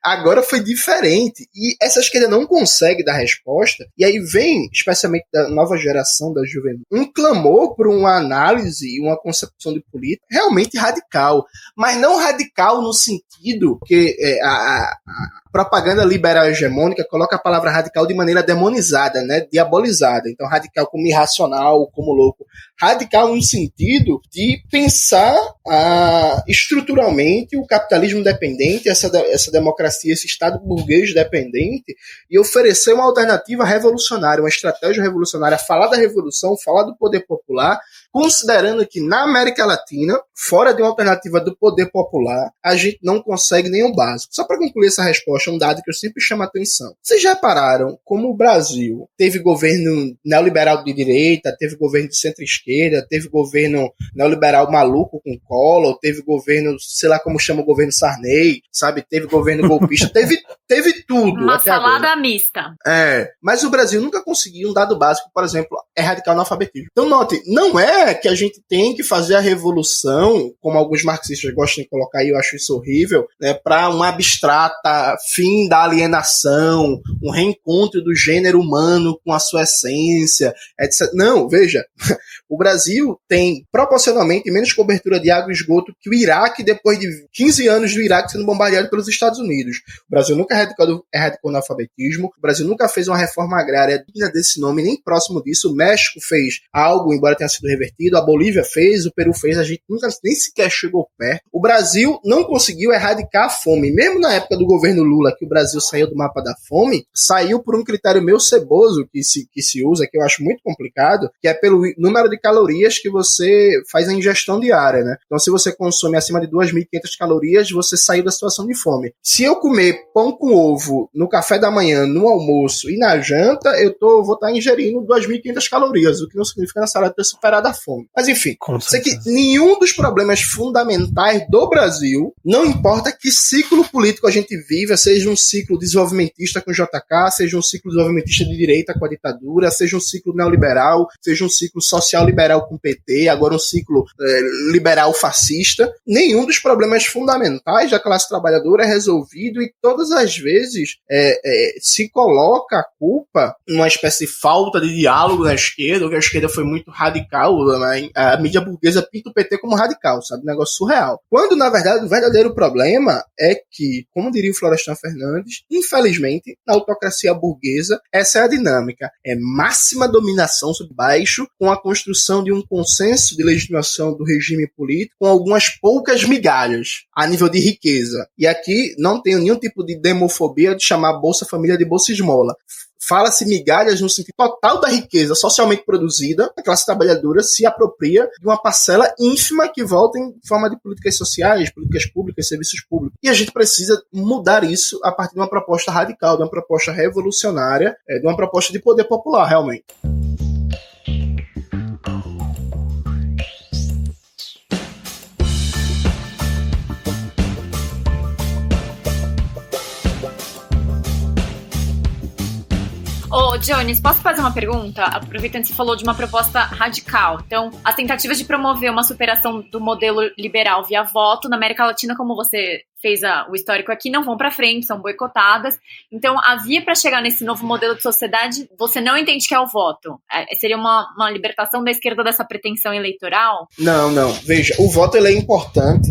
Speaker 4: Agora foi diferente. E essa esquerda não consegue dar resposta. E aí vem, especialmente da nova geração da juventude, um clamor por uma análise e uma concepção de política realmente radical. Mas não radical no sentido que a propaganda liberal hegemônica coloca a palavra radical de maneira demonizada, né? Diabolizada. Então, radical como irracional, como louco. Radical no sentido de pensar estruturalmente o capitalismo dependente, essa democracia, esse Estado burguês dependente, e oferecer uma alternativa revolucionária, uma estratégia revolucionária, falar da revolução, falar do poder popular, considerando que na América Latina, fora de uma alternativa do poder popular, a gente não consegue nenhum básico. Só para concluir essa resposta, um dado que eu sempre chamo a atenção. Vocês já repararam como o Brasil teve governo neoliberal de direita, teve governo de centro-esquerda, teve governo neoliberal maluco com Collor, teve governo, sei lá como chama o governo Sarney, sabe? Teve governo golpista, teve tudo.
Speaker 2: Uma salada mista.
Speaker 4: Mas o Brasil nunca conseguiu um dado básico, por exemplo, erradicar o analfabetismo. Então, note, não é que a gente tem que fazer a revolução, como alguns marxistas gostam de colocar, e eu acho isso horrível, né, para uma abstrata fim da alienação, um reencontro do gênero humano com a sua essência, etc. Não, veja, o Brasil tem proporcionalmente menos cobertura de água e esgoto que o Iraque depois de 15 anos do Iraque sendo bombardeado pelos Estados Unidos. O Brasil nunca erradicou o analfabetismo, o Brasil nunca fez uma reforma agrária digna desse nome, nem próximo disso. O México fez algo, embora tenha sido revertido, a Bolívia fez, o Peru fez, a gente nunca nem sequer chegou perto. O Brasil não conseguiu erradicar a fome, mesmo na época do governo Lula, que o Brasil saiu do mapa da fome, saiu por um critério meio ceboso que se usa, que eu acho muito complicado, que é pelo número de calorias que você faz a ingestão diária, né? Então, se você consome acima de 2.500 calorias, você saiu da situação de fome. Se eu comer pão com ovo no café da manhã, no almoço e na janta, vou estar ingerindo 2.500 calorias, o que não significa necessariamente ter superado a fome. Mas, enfim, sei que nenhum dos problemas fundamentais do Brasil, não importa que ciclo político a gente viva, seja um ciclo desenvolvimentista com JK, seja um ciclo desenvolvimentista de direita com a ditadura, seja um ciclo neoliberal, seja um ciclo social-liberal com o PT, agora um ciclo liberal fascista, nenhum dos problemas fundamentais da classe trabalhadora é resolvido e todas as vezes se coloca a culpa numa espécie de falta de diálogo na esquerda, ou que a esquerda foi muito radical, Lula, né? A mídia burguesa pinta o PT como radical, sabe? Um negócio surreal. Quando, na verdade, o verdadeiro problema é que, como diria o Florestan Fernandes, infelizmente, na autocracia burguesa, essa é a dinâmica. É máxima dominação sobre baixo, com a construção de um consenso de legitimação do regime político, com algumas poucas migalhas a nível de riqueza. E aqui não tenho nenhum tipo de demofobia de chamar Bolsa Família de Bolsa Esmola. Fala-se migalhas no sentido total da riqueza socialmente produzida, a classe trabalhadora se apropria de uma parcela ínfima que volta em forma de políticas sociais, políticas públicas, serviços públicos. E a gente precisa mudar isso a partir de uma proposta radical, de uma proposta revolucionária, de uma proposta de poder popular, realmente.
Speaker 2: Ô, Jones, posso fazer uma pergunta? Aproveitando que você falou de uma proposta radical. Então, as tentativas de promover uma superação do modelo liberal via voto na América Latina, como você fez o histórico aqui, não vão para frente, são boicotadas. Então, a via para chegar nesse novo modelo de sociedade, você não entende que é o voto? Seria uma libertação da esquerda dessa pretensão eleitoral?
Speaker 4: Não. Veja, o voto ele é importante.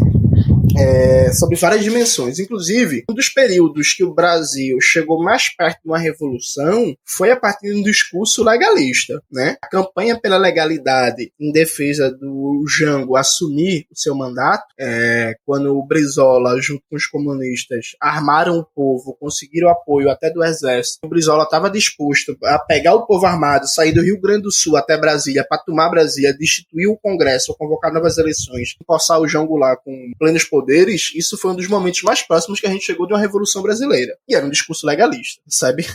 Speaker 4: Sobre várias dimensões. Inclusive, um dos períodos que o Brasil chegou mais perto de uma revolução foi a partir de um discurso legalista, né? A campanha pela legalidade em defesa do Jango assumir o seu mandato, quando o Brizola, junto com os comunistas, armaram o povo, conseguiram apoio até do exército. O Brizola estava disposto a pegar o povo armado, sair do Rio Grande do Sul até Brasília, para tomar Brasília, destituir o Congresso, convocar novas eleições, empossar o Jango lá com plenos poderes. Isso foi um dos momentos mais próximos que a gente chegou de uma Revolução Brasileira. E era um discurso legalista, sabe?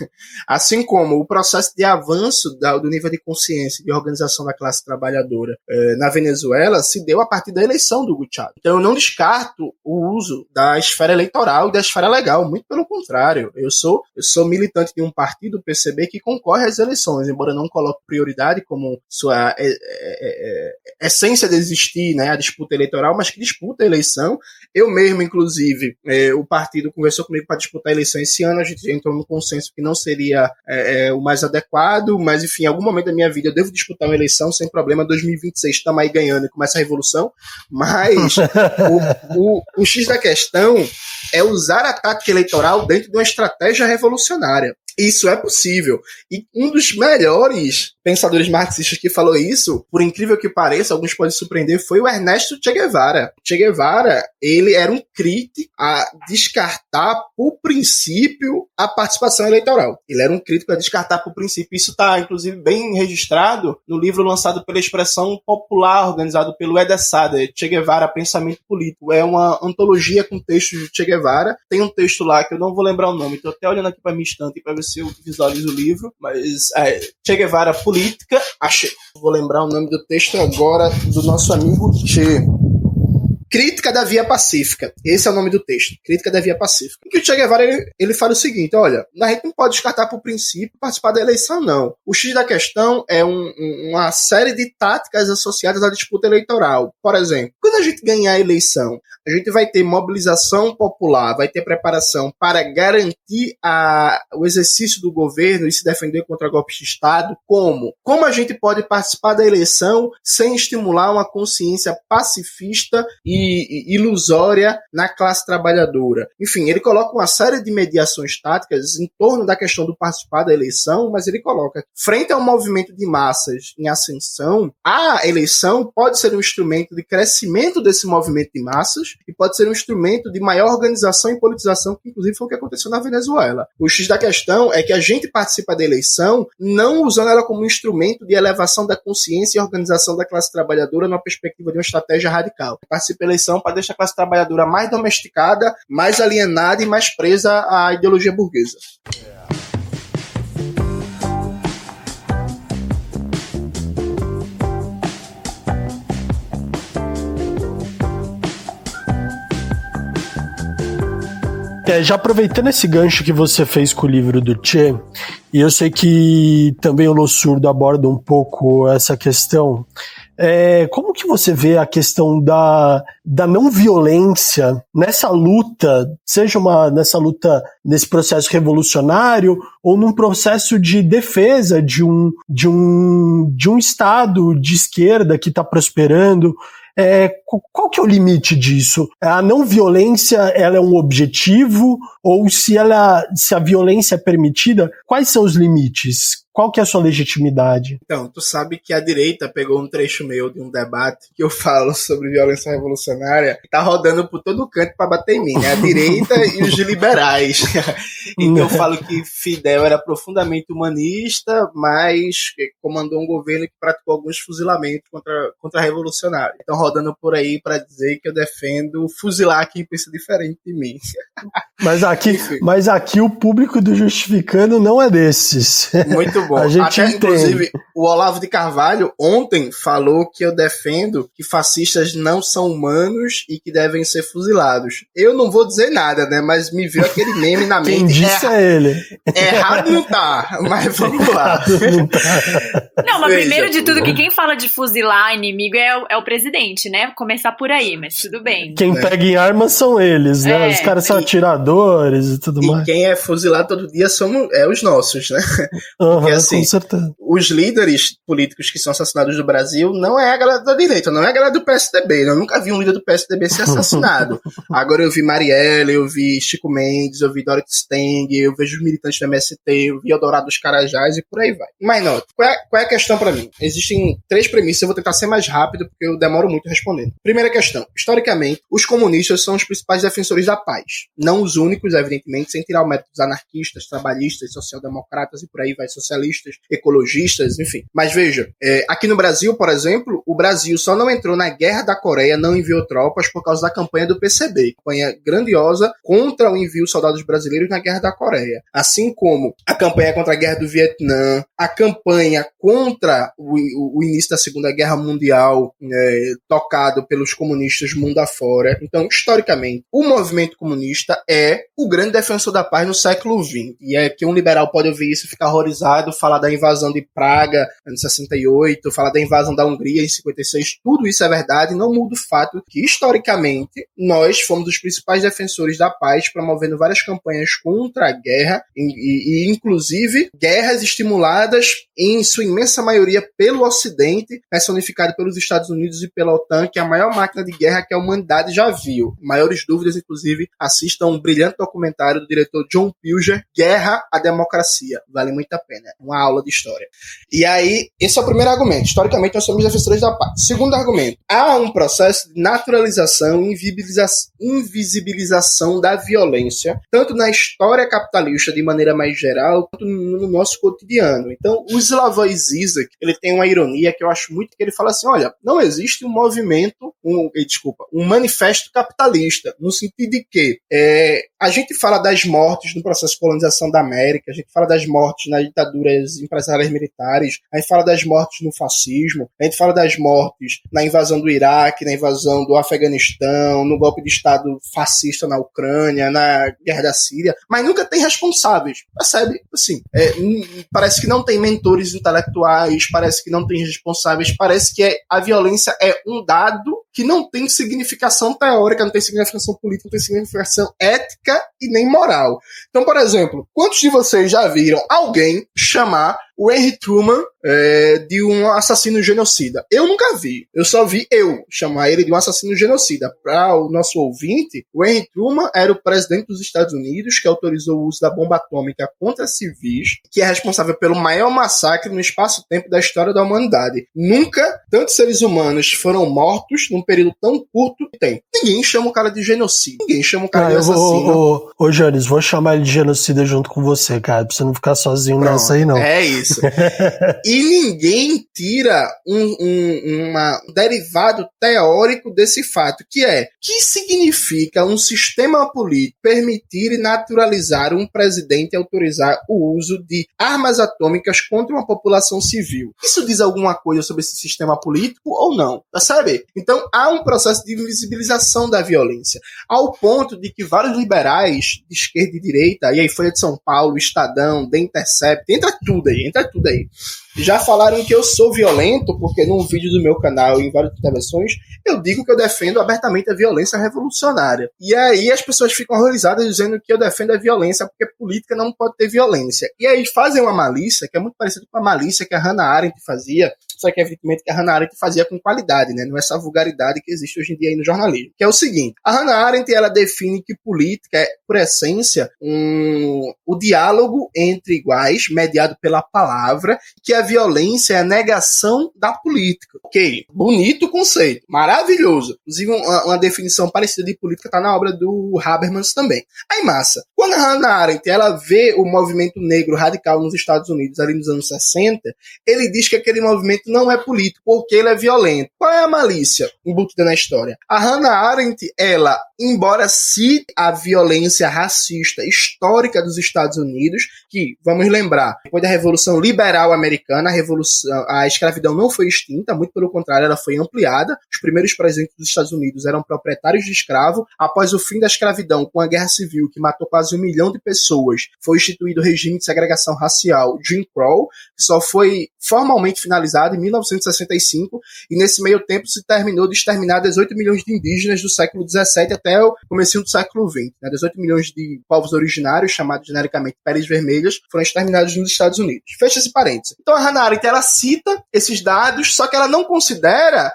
Speaker 4: Assim como o processo de avanço do nível de consciência e de organização da classe trabalhadora na Venezuela se deu a partir da eleição do Hugo Chávez. Então eu não descarto o uso da esfera eleitoral e da esfera legal, muito pelo contrário. Eu sou militante de um partido, o PCB, que concorre às eleições, embora não coloque prioridade como sua essência de existir, né, a disputa eleitoral, mas que disputa a eleição. Eu mesmo, inclusive, o partido conversou comigo para disputar a eleição esse ano, a gente entrou num consenso que não seria o mais adequado, mas enfim, em algum momento da minha vida eu devo disputar uma eleição sem problema. 2026 estamos aí ganhando e começa a revolução, mas o X da questão é usar a tática eleitoral dentro de uma estratégia revolucionária. Isso é possível. E um dos melhores pensadores marxistas que falou isso, por incrível que pareça, alguns podem surpreender, foi o Ernesto Che Guevara. Che Guevara, ele era um crítico a descartar, por princípio, a participação eleitoral. Ele era um crítico a descartar, por princípio. Isso está, inclusive, bem registrado no livro lançado pela Expressão Popular, organizado pelo Eder Sader, Che Guevara, Pensamento Político. É uma antologia com textos de Che Guevara. Tem um texto lá que eu não vou lembrar o nome, estou até olhando aqui para minha estante para ver se eu visualizo o livro, mas Che Guevara Política, achei. Vou lembrar o nome do texto agora, do nosso amigo Che. Crítica da Via Pacífica. Esse é o nome do texto. Crítica da Via Pacífica. E o Che Guevara, ele fala o seguinte, olha, a gente não pode descartar por princípio participar da eleição, não. O X da questão é uma série de táticas associadas à disputa eleitoral. Por exemplo, quando a gente ganhar a eleição, a gente vai ter mobilização popular, vai ter preparação para garantir o exercício do governo e se defender contra golpes de Estado. Como? Como a gente pode participar da eleição sem estimular uma consciência pacifista e ilusória na classe trabalhadora? Enfim, ele coloca uma série de mediações táticas em torno da questão do participar da eleição, mas ele coloca, frente ao movimento de massas em ascensão, a eleição pode ser um instrumento de crescimento desse movimento de massas e pode ser um instrumento de maior organização e politização, que inclusive foi o que aconteceu na Venezuela. O X da questão é que a gente participa da eleição não usando ela como um instrumento de elevação da consciência e organização da classe trabalhadora numa perspectiva de uma estratégia radical. Participa da eleição para deixar a classe trabalhadora mais domesticada, mais alienada e mais presa à ideologia burguesa.
Speaker 1: Já aproveitando esse gancho que você fez com o livro do Che, e eu sei que também o Lo Surdo aborda um pouco essa questão, como que você vê a questão da não violência nessa luta, seja nessa luta, nesse processo revolucionário, ou num processo de defesa de um Estado de esquerda que está prosperando? Qual que é o limite disso? A não violência, ela é um objetivo? Ou se a violência é permitida, quais são os limites? Qual que é a sua legitimidade?
Speaker 4: Então, tu sabe que a direita pegou um trecho meu de um debate que eu falo sobre violência revolucionária, tá rodando por todo canto pra bater em mim, né? A direita e os liberais. Então eu falo que Fidel era profundamente humanista, mas comandou um governo que praticou alguns fuzilamentos contra revolucionários. Então rodando por aí pra dizer que eu defendo fuzilar quem pensa diferente de mim.
Speaker 1: Mas aqui o público do Justificando não é desses.
Speaker 4: Muito bom.
Speaker 1: A gente
Speaker 4: Até,
Speaker 1: entende.
Speaker 4: inclusive, o Olavo de Carvalho ontem falou que eu defendo que fascistas não são humanos e que devem ser fuzilados. Eu não vou dizer nada, né? Mas me veio aquele meme na mente.
Speaker 1: Quem disse é ele.
Speaker 4: Errado não tá, mas vamos lá.
Speaker 2: Não, mas primeiro de tudo, que quem fala de fuzilar inimigo é o presidente, né? Começar por aí, mas tudo bem.
Speaker 1: Quem pega em armas são eles, né? Os caras são atiradores e tudo mais.
Speaker 4: E quem é fuzilado todo dia os nossos, né?
Speaker 1: Porque,
Speaker 4: assim,
Speaker 1: com certeza.
Speaker 4: Os líderes políticos que são assassinados no Brasil não é a galera da direita, não é a galera do PSDB. Eu nunca vi um líder do PSDB ser assassinado. Agora eu vi Marielle, eu vi Chico Mendes, eu vi Dorothy Steng, eu vejo os militantes do MST, eu vi Eldorado dos Carajás e por aí vai. Mas não, qual é a questão pra mim? Existem 3 premissas, eu vou tentar ser mais rápido porque eu demoro muito respondendo. Primeira questão, historicamente, os comunistas são os principais defensores da paz. Não os únicos, evidentemente, sem tirar o mérito dos anarquistas, trabalhistas, social-democratas e por aí vai, socialistas, ecologistas, enfim. Mas veja, aqui no Brasil, por exemplo, o Brasil só não entrou na Guerra da Coreia, não enviou tropas por causa da campanha do PCB, campanha grandiosa contra o envio de soldados brasileiros na Guerra da Coreia. Assim como a campanha contra a Guerra do Vietnã, a campanha contra o início da Segunda Guerra Mundial, tocado pelos comunistas mundo afora. Então, historicamente, o movimento comunista é o grande defensor da paz no século XX. E é que um liberal pode ouvir isso e ficar horrorizado, falar da invasão de Praga em 68, falar da invasão da Hungria em 56, tudo isso é verdade, não muda o fato que, historicamente, nós fomos os principais defensores da paz, promovendo várias campanhas contra a guerra e inclusive, guerras estimuladas, em sua imensa maioria, pelo Ocidente, personificado pelos Estados Unidos e pela OTAN, que é a maior máquina de guerra que a humanidade já viu. Maiores dúvidas, inclusive, assistam um brilhante documentário do diretor John Pilger, Guerra à Democracia. Vale muito a pena. É uma aula de história. E aí, esse é o primeiro argumento. Historicamente, nós somos defensores da paz. Segundo argumento, há um processo de naturalização e invisibilização da violência, tanto na história capitalista de maneira mais geral, quanto no nosso cotidiano. Então, o Slavoj Zizek, ele tem uma ironia que eu acho muito, que ele fala assim, olha, não existe um movimento, um manifesto capitalista, no sentido de que a gente fala das mortes no processo de colonização da América, a gente fala das mortes nas ditaduras empresariais militares, a gente fala das mortes no fascismo, a gente fala das mortes na invasão do Iraque, na invasão do Afeganistão, no golpe de Estado fascista na Ucrânia, na guerra da Síria, mas nunca tem responsáveis, percebe? Assim, parece que não tem mentores intelectuais, parece que não tem responsáveis, parece que a violência é um dado que não tem significação teórica, não tem significação política, não tem significação ética e nem moral. Então, por exemplo, quantos de vocês já viram alguém chamar o Henry Truman de um assassino genocida? Eu nunca vi. Eu só vi chamar ele de um assassino genocida. Para o nosso ouvinte, o Henry Truman era o presidente dos Estados Unidos que autorizou o uso da bomba atômica contra civis, que é responsável pelo maior massacre no espaço-tempo da história da humanidade. Nunca tantos seres humanos foram mortos num período tão curto de tempo. Ninguém chama o cara de genocida. Ninguém chama o cara de assassino.
Speaker 1: Ô, Jones, vou chamar ele de genocida junto com você, cara, pra você não ficar sozinho nessa aí, não.
Speaker 4: É isso. E ninguém tira um derivado teórico desse fato, que significa um sistema político permitir e naturalizar um presidente autorizar o uso de armas atômicas contra uma população civil. Isso diz alguma coisa sobre esse sistema político ou não? Sabe? Então há um processo de invisibilização da violência, ao ponto de que vários liberais de esquerda e direita, e aí Folha de São Paulo, Estadão, The Intercept, entra tudo aí, Já falaram que eu sou violento, porque num vídeo do meu canal e em várias intervenções, eu digo que eu defendo abertamente a violência revolucionária. E aí as pessoas ficam horrorizadas dizendo que eu defendo a violência porque política não pode ter violência. E aí fazem uma malícia, que é muito parecida com a malícia que a Hannah Arendt fazia, só que evidentemente que a Hannah Arendt fazia com qualidade, né? Não é essa vulgaridade que existe hoje em dia aí no jornalismo. Que é o seguinte, a Hannah Arendt, ela define que política é, por essência, o diálogo entre iguais, mediado pela palavra, que a violência é a negação da política. Ok, bonito conceito, maravilhoso. Inclusive, uma definição parecida de política está na obra do Habermas também. Aí, massa, quando a Hannah Arendt ela vê o movimento negro radical nos Estados Unidos, ali nos anos 60, ele diz que aquele movimento não é político, porque ele é violento. Qual é a malícia embutida na história? A Hannah Arendt, ela, embora cite a violência racista histórica dos Estados Unidos, que, vamos lembrar, depois da Revolução Liberal Americana, a escravidão não foi extinta, muito pelo contrário, ela foi ampliada. Os primeiros presidentes dos Estados Unidos eram proprietários de escravo. Após o fim da escravidão, com a Guerra Civil, que matou quase 1 milhão de pessoas, foi instituído o regime de segregação racial Jim Crow, que só foi formalmente finalizado em 1965, e nesse meio tempo se terminou de exterminar 18 milhões de indígenas do século XVII até o comecinho do século XX. 18 milhões de povos originários, chamados genericamente peles vermelhas, foram exterminados nos Estados Unidos. Fecha esse parênteses. Então a Hannah Arendt, ela cita esses dados, só que ela não considera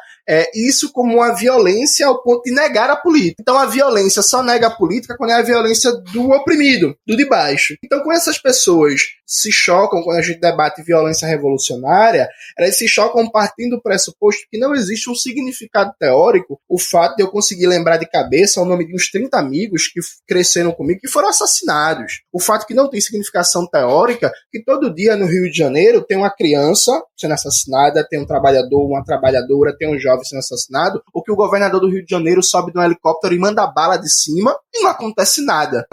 Speaker 4: isso como uma violência ao ponto de negar a política. Então a violência só nega a política quando é a violência do oprimido, do de baixo. Então quando essas pessoas se chocam, quando a gente debate violência revolucionária, elas se chocam partindo do pressuposto que não existe um significado teórico. O fato de eu conseguir lembrar de cabeça o nome de uns 30 amigos que cresceram comigo, que foram assassinados. O fato que não tem significação teórica, que todo dia no Rio de Janeiro tem uma criança sendo assassinada, tem um trabalhador, uma trabalhadora, tem um jovem sendo assassinado, ou que o governador do Rio de Janeiro sobe de um helicóptero e manda bala de cima e não acontece nada.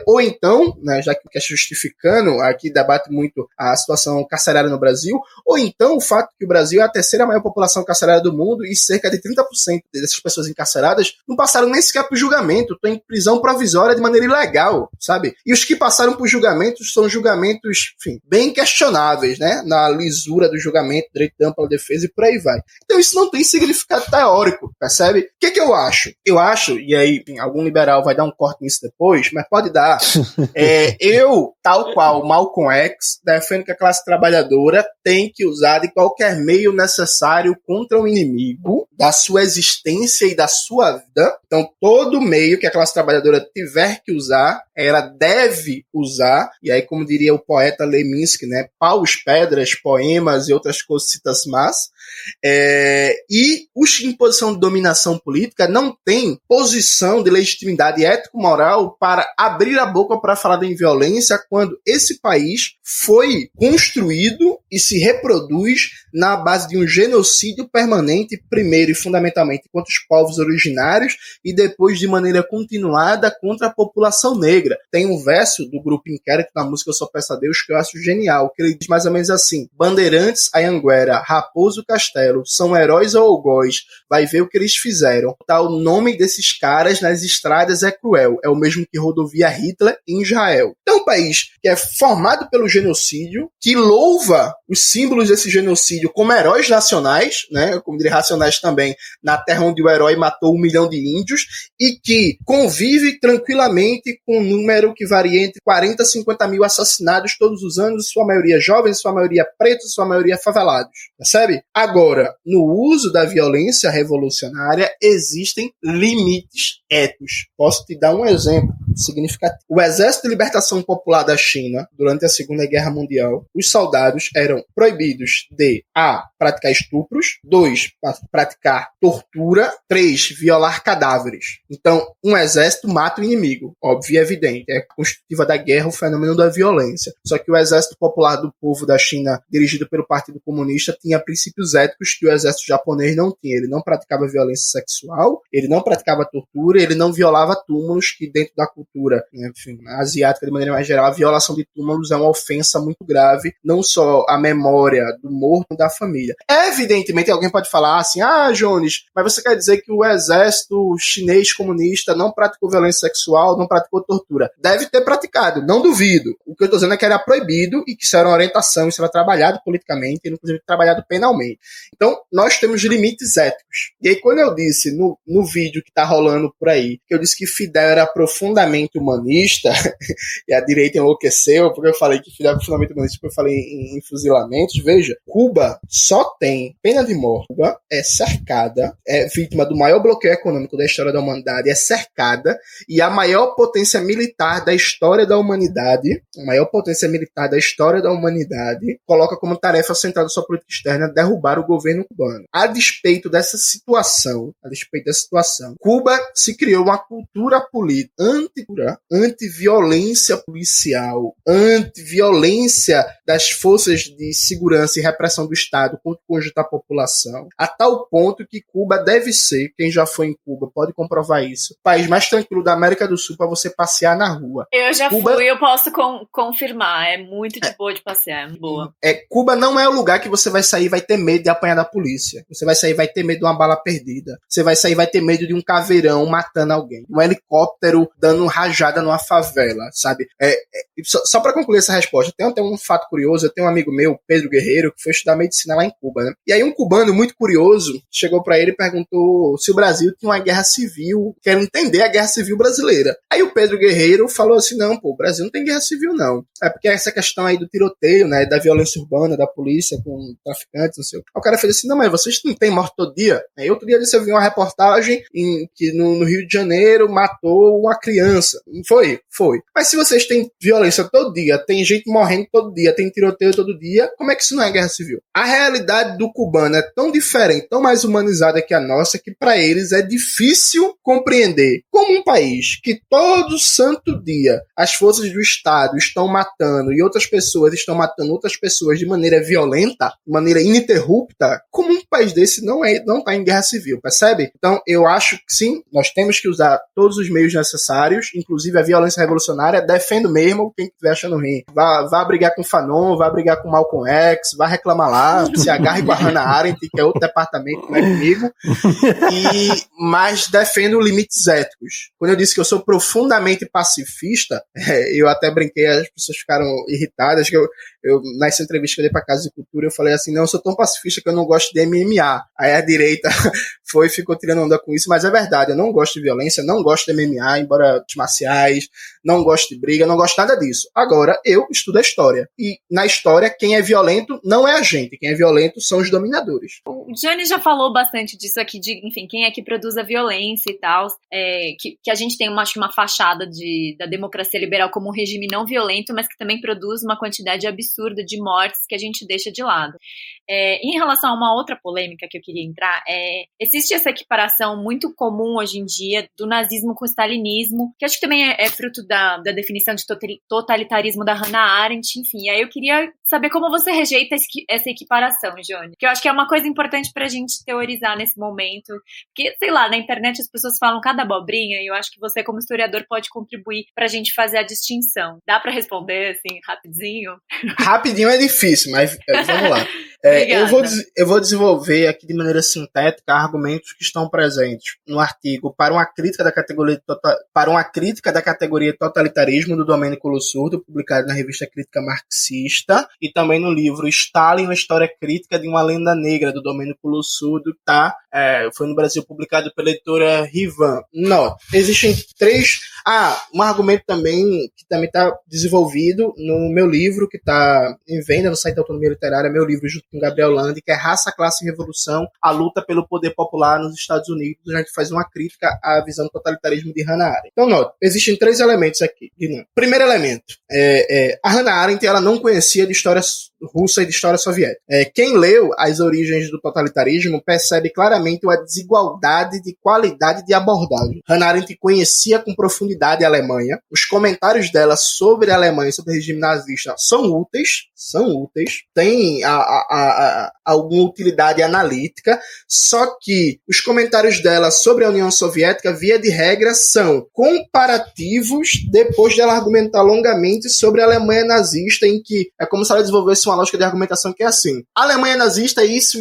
Speaker 4: Ou então, né, já que é justificando, aqui debate muito a situação carcerária no Brasil, ou então o fato que o Brasil é a terceira maior população carcerária do mundo e cerca de 30% dessas pessoas encarceradas não passaram nem sequer por julgamento, estão em prisão provisória de maneira ilegal, sabe? E os que passaram por julgamentos são julgamentos, enfim, bem questionáveis, né? Na lisura do julgamento, direito de ampla defesa e por aí vai. Então isso não tem significado teórico, percebe? O que eu acho? Eu acho, e aí enfim, algum liberal vai dar um corte nisso depois, mas pode dar. Eu, tal qual Malcolm X, defendo que a classe trabalhadora tem que usar de qualquer meio necessário contra o inimigo da sua existência e da sua vida. Então, todo meio que a classe trabalhadora tiver que usar, ela deve usar, e aí, como diria o poeta Leminski, né, paus, pedras, poemas e outras cositas más. E os em posição de dominação política não têm posição de legitimidade ético-moral para abrir a boca para falar em violência quando esse país foi construído e se reproduz na base de um genocídio permanente, primeiro e fundamentalmente contra os povos originários e depois de maneira continuada contra a população negra. Tem um verso do grupo Inquérito na música Eu Só Peço a Deus que eu acho genial, que ele diz mais ou menos assim: Bandeirantes, Anhanguera, Raposo Castelo, são heróis ou algoz, vai ver o que eles fizeram. Tá, o nome desses caras nas estradas é cruel, é o mesmo que rodovia Hitler em Israel. Então, um país que é formado pelo genocídio, que louva os símbolos desse genocídio como heróis nacionais, né, como diria racionais também, na terra onde o herói matou 1 milhão de índios, e que convive tranquilamente com um número que varia entre 40 a 50 mil assassinados todos os anos, sua maioria jovens, sua maioria pretos, sua maioria favelados. Percebe? Agora, no uso da violência revolucionária, existem limites éticos. Posso te dar um exemplo significativo. O Exército de Libertação Popular da China, durante a Segunda Guerra Mundial, os soldados eram proibidos de A. praticar estupros, 2. praticar tortura, 3. violar cadáveres. Então, um exército mata o inimigo, óbvio e evidente. É constitutiva da guerra o fenômeno da violência. Só que o Exército Popular do Povo da China, dirigido pelo Partido Comunista, tinha princípios éticos que o exército japonês não tinha. Ele não praticava violência sexual, ele não praticava tortura, ele não violava túmulos que dentro da cultura, né, enfim, asiática de maneira maneira mais geral, a violação de túmulos é uma ofensa muito grave, não só à memória do morto, da família. Evidentemente, alguém pode falar assim, Jones, mas você quer dizer que o exército chinês comunista não praticou violência sexual, não praticou tortura? Deve ter praticado, não duvido. O que eu estou dizendo é que era proibido e que isso era uma orientação, isso era trabalhado politicamente e, inclusive, trabalhado penalmente. Então, nós temos limites éticos. E aí, quando eu disse no vídeo que está rolando por aí, que eu disse que Fidel era profundamente humanista, e a direita enlouqueceu, porque eu falei que Fidel era profundamente humanista, porque eu falei em fuzilamentos, veja, Cuba só tem pena de morte. Cuba é cercada, é vítima do maior bloqueio econômico da história da humanidade, é cercada, e a maior potência militar da história da humanidade, coloca como tarefa central da sua política externa derrubar o governo cubano. A despeito dessa situação, Cuba se criou uma cultura política anti-violência policial, anti-violência das forças de segurança e repressão do Estado contra o conjunto da população, a tal ponto que Cuba deve ser, quem já foi em Cuba pode comprovar isso, o país mais tranquilo da América do Sul para você passear na rua.
Speaker 2: Eu já fui, eu posso confirmar, é muito de boa de passear, é muito boa.
Speaker 4: Cuba não é o lugar que você vai sair e vai ter medo de apanhar da polícia. Você vai sair e vai ter medo de uma bala perdida. Você vai sair e vai ter medo de um caveirão matando alguém. Um helicóptero dando rajada numa favela, sabe? Só para concluir essa resposta, tem até um fato curioso. Eu tenho um amigo meu, Pedro Guerreiro, que foi estudar medicina lá em Cuba, né? E aí um cubano muito curioso chegou para ele e perguntou se o Brasil tinha uma guerra civil, quero entender a guerra civil brasileira. Aí o Pedro Guerreiro falou assim, não, o Brasil não tem guerra civil, não. É porque essa questão aí do tiroteio, né, da violência urbana, da polícia com traficantes, não sei o que. O cara fez assim, não, mas vocês não têm morte todo dia? Aí outro dia eu vi uma reportagem que no Rio de Janeiro matou uma criança. Foi. Mas se vocês têm violência todo dia, tem gente morrendo todo dia, tem tiroteio todo dia, como é que isso não é guerra civil? A realidade do cubano é tão diferente, tão mais humanizada que a nossa, que para eles é difícil compreender como um país que todo santo dia as forças do Estado estão matando e outras pessoas estão matando outras pessoas de maneira violenta, de maneira ininterrupta, como um país desse não está em guerra civil, percebe? Então eu acho que sim, nós temos que usar todos os meios necessários, inclusive a violência revolucionária. Defendo mesmo, quem estiver achando ruim, vá brigar com o Fanon, vá brigar com o Malcolm X, vá reclamar lá, se agarre com a Hannah Arendt, que é outro departamento, não é comigo, mas defendo limites éticos. Quando eu disse que eu sou profundamente pacifista, eu até brinquei, as pessoas ficaram irritadas, que eu nessa entrevista que eu dei pra Casa de Cultura, eu falei assim, não, eu sou tão pacifista que eu não gosto de MMA. Aí a direita ficou tirando onda com isso, mas é verdade, eu não gosto de violência, não gosto de MMA, embora artes marciais, não gosto de briga, não gosto nada disso. Agora, eu estudo a história. E na história, quem é violento não é a gente, quem é violento são os dominadores.
Speaker 2: O Johnny já falou bastante disso aqui, de, enfim, quem é que produz a violência e tal, que a gente tem acho que uma fachada da democracia liberal como um regime não violento, mas que também produz uma quantidade absurda de mortes que a gente deixa de lado. Em relação a uma outra polêmica que eu queria entrar, existe essa equiparação muito comum hoje em dia do nazismo com o stalinismo, que acho que também é fruto da definição de totalitarismo da Hannah Arendt, enfim. Aí eu queria saber como você rejeita essa equiparação, Johnny, que eu acho que é uma coisa importante pra gente teorizar nesse momento, porque, sei lá, na internet as pessoas falam cada abobrinha e eu acho que você, como historiador, pode contribuir pra gente fazer a distinção. Dá pra responder, assim, rapidinho?
Speaker 4: Rapidinho é difícil, mas vamos lá. Eu vou desenvolver aqui de maneira sintética argumentos que estão presentes no artigo para uma crítica da categoria totalitarismo do Domênico Lussurdo, publicado na revista Crítica Marxista, e também no livro Stalin, uma história crítica de uma lenda negra, do Domênico Lussurdo, foi no Brasil publicado pela editora Rivan. Existem três... um argumento também que também está desenvolvido no meu livro, que está em venda no site da Autonomia Literária, meu livro junto com Gabriel Landi, que é Raça, Classe e Revolução, a luta pelo poder popular nos Estados Unidos. A gente faz uma crítica à visão do totalitarismo de Hannah Arendt. Então, existem três elementos aqui. Primeiro elemento, a Hannah Arendt ela não conhecia de história russa e de história soviética. Quem leu As Origens do Totalitarismo percebe claramente uma desigualdade de qualidade de abordagem. Hannah Arendt conhecia com profundidade a Alemanha. Os comentários dela sobre a Alemanha e sobre o regime nazista são úteis, têm alguma utilidade analítica, só que os comentários dela sobre a União Soviética, via de regra, são comparativos depois de ela argumentar longamente sobre a Alemanha nazista, em que é como se ela desenvolvesse uma lógica de argumentação que é assim: a Alemanha nazista é isso,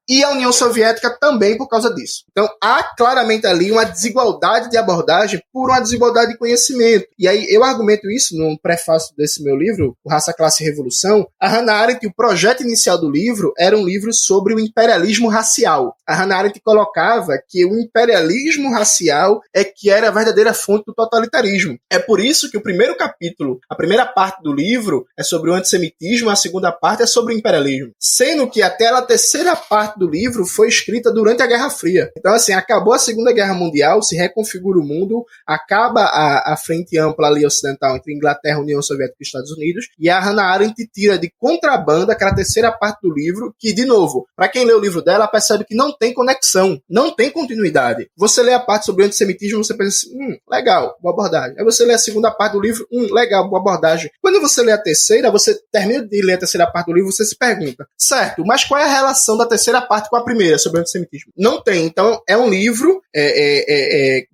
Speaker 4: e a União Soviética também por causa disso. Então há claramente ali uma desigualdade de abordagem por uma desigualdade de conhecimento. E aí eu argumento isso no prefácio desse meu livro, O Raça, Classe e Revolução. A Hannah Arendt, o projeto inicial do livro era um livro sobre o imperialismo racial. A Hannah Arendt colocava que o imperialismo racial é que era a verdadeira fonte do totalitarismo. É por isso que o primeiro capítulo, a primeira parte do livro é sobre o antissemitismo, a segunda parte é sobre o imperialismo. Sendo que até a terceira parte do livro foi escrita durante a Guerra Fria. Então, assim, acabou a Segunda Guerra Mundial, se reconfigura o mundo, acaba a frente ampla ali ocidental entre Inglaterra, União Soviética e Estados Unidos, e a Hannah Arendt tira de contrabando aquela terceira parte do livro, que, de novo, para quem lê o livro dela, percebe que não tem conexão, não tem continuidade. Você lê a parte sobre o antissemitismo, você pensa assim, legal, boa abordagem. Aí você lê a segunda parte do livro, legal, boa abordagem. Quando você lê a terceira, você termina de ler a terceira parte do livro, você se pergunta, certo, mas qual é a relação da terceira parte com a primeira sobre o antissemitismo? Não tem. Então, é um livro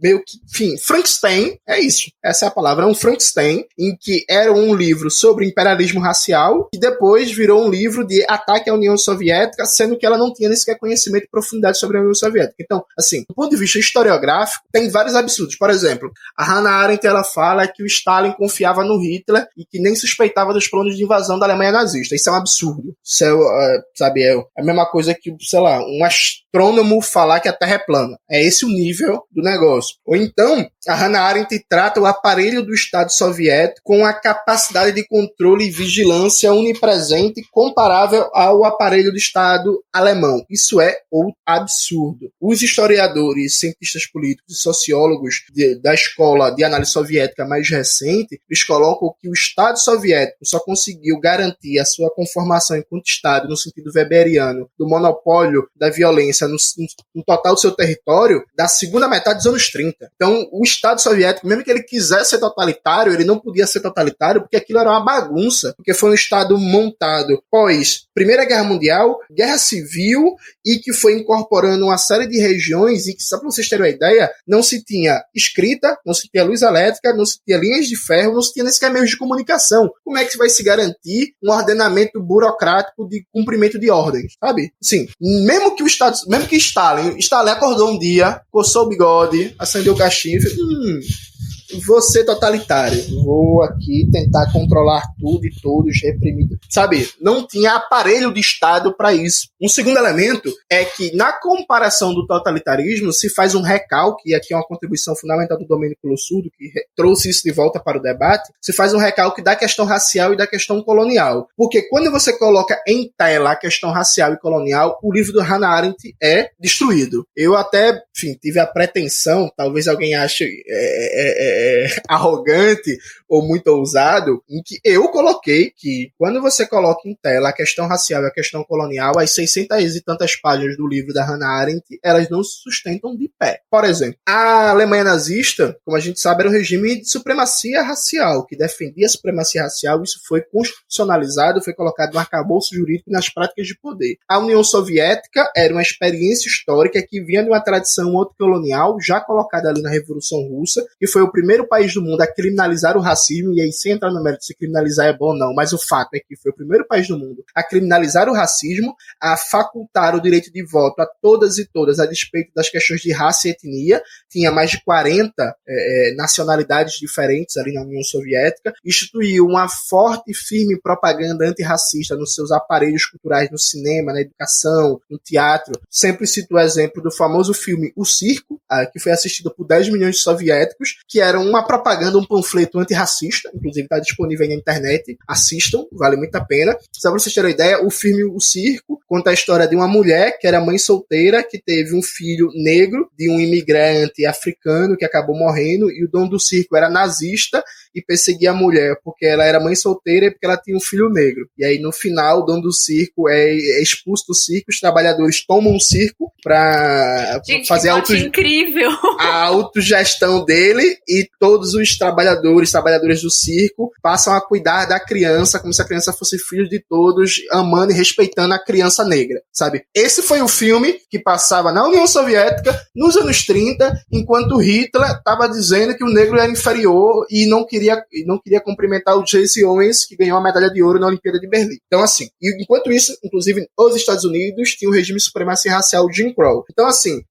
Speaker 4: meio que, enfim, Frankenstein, é isso, essa é a palavra, é um Frankenstein, em que era um livro sobre imperialismo racial, que depois virou um livro de ataque à União Soviética, sendo que ela não tinha nem sequer conhecimento e profundidade sobre a União Soviética. Então, assim, do ponto de vista historiográfico, tem vários absurdos. Por exemplo, a Hannah Arendt, ela fala que o Stalin confiava no Hitler e que nem suspeitava dos planos de invasão da Alemanha nazista. Isso é um absurdo. Isso é a mesma coisa que, sei lá, um astrônomo falar que a Terra é plana. É esse o nível do negócio. Ou então, a Hannah Arendt trata o aparelho do Estado soviético com a capacidade de controle e vigilância onipresente comparável ao aparelho do Estado alemão. Isso é absurdo. Os historiadores, cientistas políticos e sociólogos da escola de análise soviética mais recente, eles colocam que o Estado soviético só conseguiu garantir a sua conformação enquanto Estado, no sentido weberiano, do monopólio da violência no total do seu território, da segunda metade dos anos 30. Então, o Estado soviético, mesmo que ele quisesse ser totalitário, ele não podia ser totalitário porque aquilo era uma bagunça, porque foi um Estado montado pós Primeira Guerra Mundial, Guerra Civil, e que foi incorporando uma série de regiões e que, só para vocês terem uma ideia, não se tinha escrita, não se tinha luz elétrica, não se tinha linhas de ferro, não se tinha nem sequer meios de comunicação. Como é que vai se garantir um ordenamento burocrático de cumprimento de ordens, sabe? Sim, mesmo que Stalin acordou um dia, coçou o bigode, acendeu o cachimbo e fez, vou ser totalitário, vou aqui tentar controlar tudo e todos, reprimir, sabe? Não tinha aparelho de Estado para isso. Um segundo elemento é que, na comparação do totalitarismo, se faz um recalque, e aqui é uma contribuição fundamental do Domênico Lossurdo, que trouxe isso de volta para o debate, se faz um recalque da questão racial e da questão colonial. Porque quando você coloca em tela a questão racial e colonial, o livro do Hannah Arendt é destruído. Eu até, enfim, tive a pretensão, talvez alguém ache arrogante ou muito ousado, em que eu coloquei que quando você coloca em tela a questão racial e a questão colonial, as 600 e tantas páginas do livro da Hannah Arendt, elas não se sustentam de pé. Por exemplo, a Alemanha nazista, como a gente sabe, era um regime de supremacia racial, que defendia a supremacia racial. Isso foi constitucionalizado, foi colocado no arcabouço jurídico e nas práticas de poder. A União Soviética era uma experiência histórica que vinha de uma tradição anticolonial, já colocada ali na Revolução Russa, que foi o primeiro país do mundo a criminalizar o racismo, e aí sem entrar no mérito se criminalizar é bom ou não, mas o fato é que foi o primeiro país do mundo a criminalizar o racismo, a facultar o direito de voto a todas e todas, a despeito das questões de raça e etnia. Tinha mais de 40 nacionalidades diferentes ali na União Soviética, instituiu uma forte e firme propaganda antirracista nos seus aparelhos culturais, no cinema, na educação, no teatro. Sempre cito o exemplo do famoso filme O Circo, que foi assistido por 10 milhões de soviéticos, que era fizeram uma propaganda, um panfleto antirracista, inclusive está disponível aí na internet, assistam, vale muito a pena. Só para vocês terem uma ideia, o filme O Circo conta a história de uma mulher que era mãe solteira, que teve um filho negro de um imigrante africano que acabou morrendo, e o dono do circo era nazista e perseguia a mulher porque ela era mãe solteira e porque ela tinha um filho negro. E aí, no final, o dono do circo é expulso do circo, os trabalhadores tomam um circo para fazer
Speaker 2: incrível.
Speaker 4: a autogestão dele, e todos os trabalhadores do circo passam a cuidar da criança como se a criança fosse filho de todos, amando e respeitando a criança negra, sabe? Esse foi o filme que passava na União Soviética nos anos 30, enquanto Hitler estava dizendo que o negro era inferior e não queria cumprimentar o Jesse Owens, que ganhou a medalha de ouro na Olimpíada de Berlim. Então, assim, e enquanto isso, inclusive, os Estados Unidos tinham o regime de supremacia racial Jim Crow. Então, assim,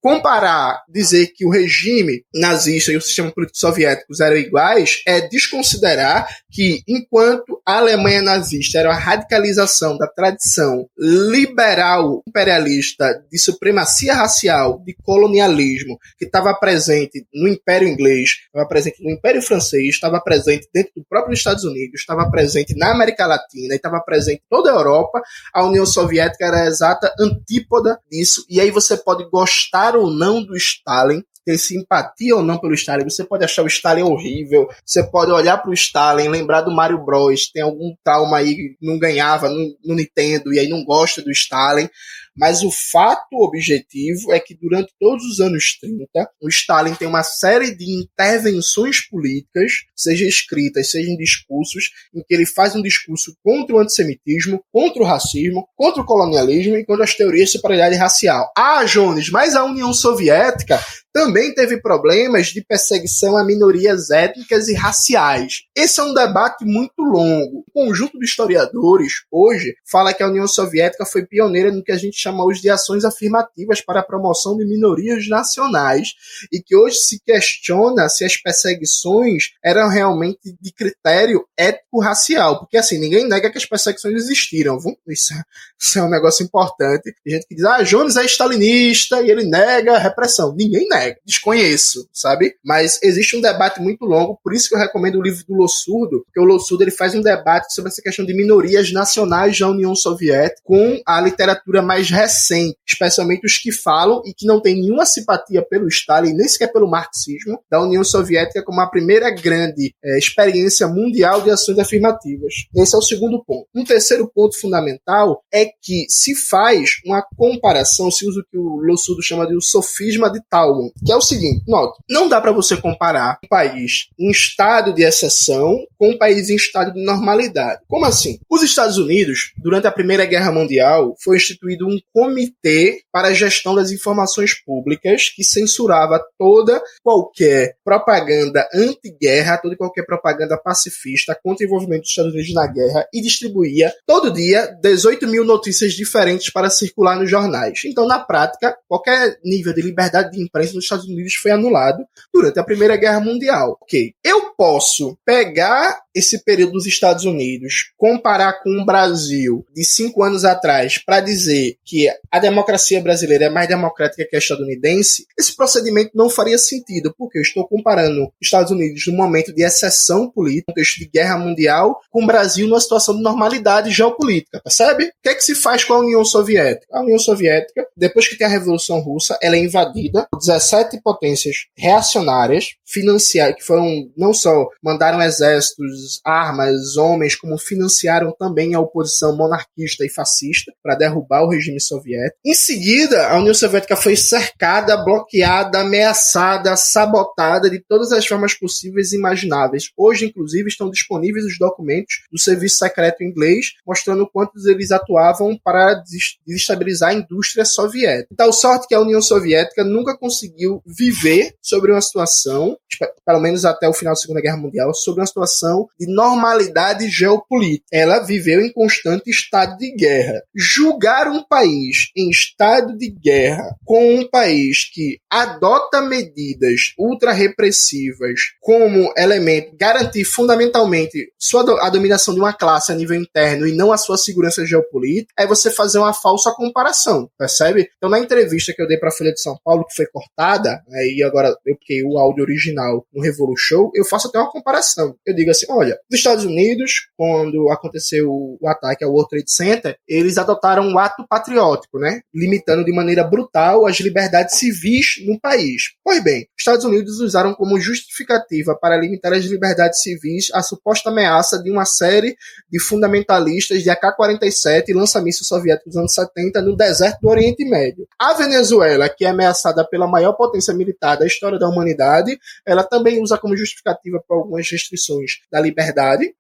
Speaker 4: dizer que o regime nazista e o sistema político soviéticos eram iguais é desconsiderar que, enquanto a Alemanha nazista era a radicalização da tradição liberal imperialista de supremacia racial, de colonialismo, que estava presente no Império Inglês, estava presente no Império Francês, estava presente dentro do próprio Estados Unidos, estava presente na América Latina e estava presente em toda a Europa, a União Soviética era a exata antípoda disso. E aí você pode gostar ou não do Stalin, ter simpatia ou não pelo Stalin, você pode achar o Stalin horrível, você pode olhar pro Stalin, lembrar do Mario Bros, tem algum trauma aí, não ganhava no Nintendo e aí não gosta do Stalin, mas o fato objetivo é que durante todos os anos 30, o Stalin tem uma série de intervenções políticas, seja escritas, seja em discursos, em que ele faz um discurso contra o antissemitismo, contra o racismo, contra o colonialismo e contra as teorias de superioridade racial. Ah, Jones, mas a União Soviética também teve problemas de perseguição a minorias étnicas e raciais. Esse é um debate muito longo. O conjunto de historiadores, hoje, fala que a União Soviética foi pioneira no que a gente chama hoje de ações afirmativas para a promoção de minorias nacionais, e que hoje se questiona se as perseguições eram realmente de critério étnico-racial, porque assim, ninguém nega que as perseguições existiram, isso é um negócio importante. Tem gente que diz, Jones é stalinista e ele nega a repressão. Ninguém nega, desconheço, sabe? Mas existe um debate muito longo, por isso que eu recomendo o livro do Lossurdo, porque o Lossurdo ele faz um debate sobre essa questão de minorias nacionais da União Soviética com a literatura mais recente, especialmente os que falam e que não tem nenhuma simpatia pelo Stalin, nem sequer pelo marxismo, da União Soviética como a primeira grande experiência mundial de ações afirmativas. Esse é o segundo ponto. Um terceiro ponto fundamental é que se faz uma comparação, se usa o que o Lossurdo chama de o sofisma de Talmud, que é o seguinte, note, não dá para você comparar um país em estado de exceção com um país em estado de normalidade. Como assim? Os Estados Unidos, durante a Primeira Guerra Mundial, foi instituído um comitê para a gestão das informações públicas que censurava toda qualquer propaganda anti-guerra, toda qualquer propaganda pacifista contra o envolvimento dos Estados Unidos na guerra e distribuía todo dia 18 mil notícias diferentes para circular nos jornais. Então, na prática, qualquer nível de liberdade de imprensa nos Estados Unidos foi anulado durante a Primeira Guerra Mundial. Ok, eu posso pegar esse período dos Estados Unidos, comparar com o Brasil de 5 anos atrás para dizer que a democracia brasileira é mais democrática que a estadunidense, esse procedimento não faria sentido, porque eu estou comparando os Estados Unidos num momento de exceção política, um contexto de guerra mundial, com o Brasil numa situação de normalidade geopolítica, percebe? O que é que se faz com a União Soviética? A União Soviética, depois que tem a Revolução Russa, ela é invadida por 17 potências reacionárias, financiadas, que foram, não só mandaram exércitos, armas, homens, como financiaram também a oposição monarquista e fascista para derrubar o regime soviético. Em seguida, a União Soviética foi cercada, bloqueada, ameaçada, sabotada de todas as formas possíveis e imagináveis. Hoje, inclusive, estão disponíveis os documentos do serviço secreto inglês, mostrando quantos eles atuavam para desestabilizar a indústria soviética. Tal sorte que a União Soviética nunca conseguiu viver sobre uma situação, pelo menos até o final da Segunda Guerra Mundial, sobre uma situação de normalidade geopolítica. Ela viveu em constante estado de guerra. Julgar um país país em estado de guerra com um país que adota medidas ultra-repressivas como elemento, garantir fundamentalmente a dominação de uma classe a nível interno e não a sua segurança geopolítica, é você fazer uma falsa comparação, percebe? Então, na entrevista que eu dei para a Folha de São Paulo, que foi cortada, e agora eu peguei o áudio original no Revolu Show, eu faço até uma comparação. Eu digo assim, olha, os Estados Unidos, quando aconteceu o ataque ao World Trade Center, eles adotaram um ato patriótico, né? Limitando de maneira brutal as liberdades civis no país. Pois bem, os Estados Unidos usaram como justificativa para limitar as liberdades civis a suposta ameaça de uma série de fundamentalistas de AK-47 e lançamísseis soviéticos dos anos 70 no deserto do Oriente Médio. A Venezuela, que é ameaçada pela maior potência militar da história da humanidade, ela também usa como justificativa para algumas restrições da liberdade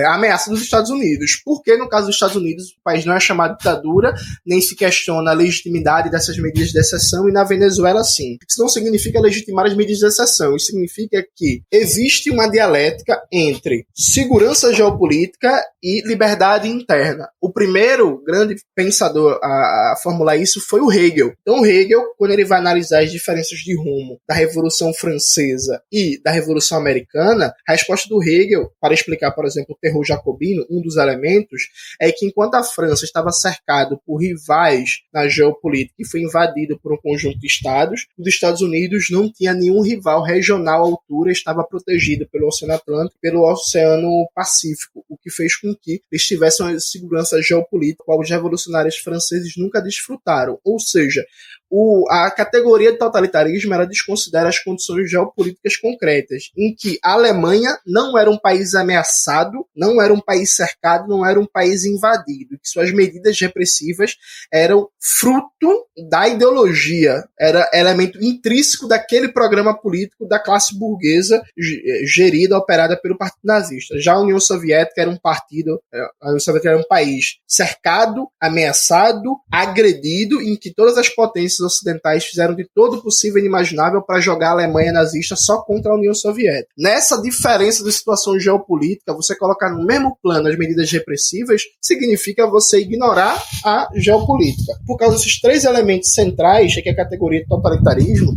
Speaker 4: a ameaça dos Estados Unidos. Porque, no caso dos Estados Unidos, o país não é chamado de ditadura, nem se questiona a legitimidade dessas medidas de exceção, e na Venezuela, sim. Isso não significa legitimar as medidas de exceção, isso significa que existe uma dialética entre segurança geopolítica e liberdade interna. O primeiro grande pensador a formular isso foi o Hegel. Então, o Hegel, quando ele vai analisar as diferenças de rumo da Revolução Francesa e da Revolução Americana, a resposta do Hegel, para explicar, por exemplo, o terror jacobino, um dos elementos, é que enquanto a França estava cercada por rivais na geopolítica e foi invadido por um conjunto de estados, os Estados Unidos não tinha nenhum rival regional à altura, estava protegido pelo Oceano Atlântico e pelo Oceano Pacífico, o que fez com que eles tivessem uma segurança geopolítica, qual os revolucionários franceses nunca desfrutaram. Ou seja, a categoria de totalitarismo ela desconsidera as condições geopolíticas concretas, em que a Alemanha não era um país ameaçado, não era um país cercado, não era um país invadido, que suas medidas repressivas eram fruto da ideologia, era elemento intrínseco daquele programa político da classe burguesa gerida, operada pelo Partido Nazista. Já a União Soviética era um país cercado, ameaçado, agredido, em que todas as potências ocidentais fizeram de todo o possível e inimaginável para jogar a Alemanha nazista só contra a União Soviética. Nessa diferença de situação geopolítica, você colocar no mesmo plano as medidas repressivas significa você ignorar a geopolítica. Por causa desses três elementos centrais, que é a categoria de totalitarismo,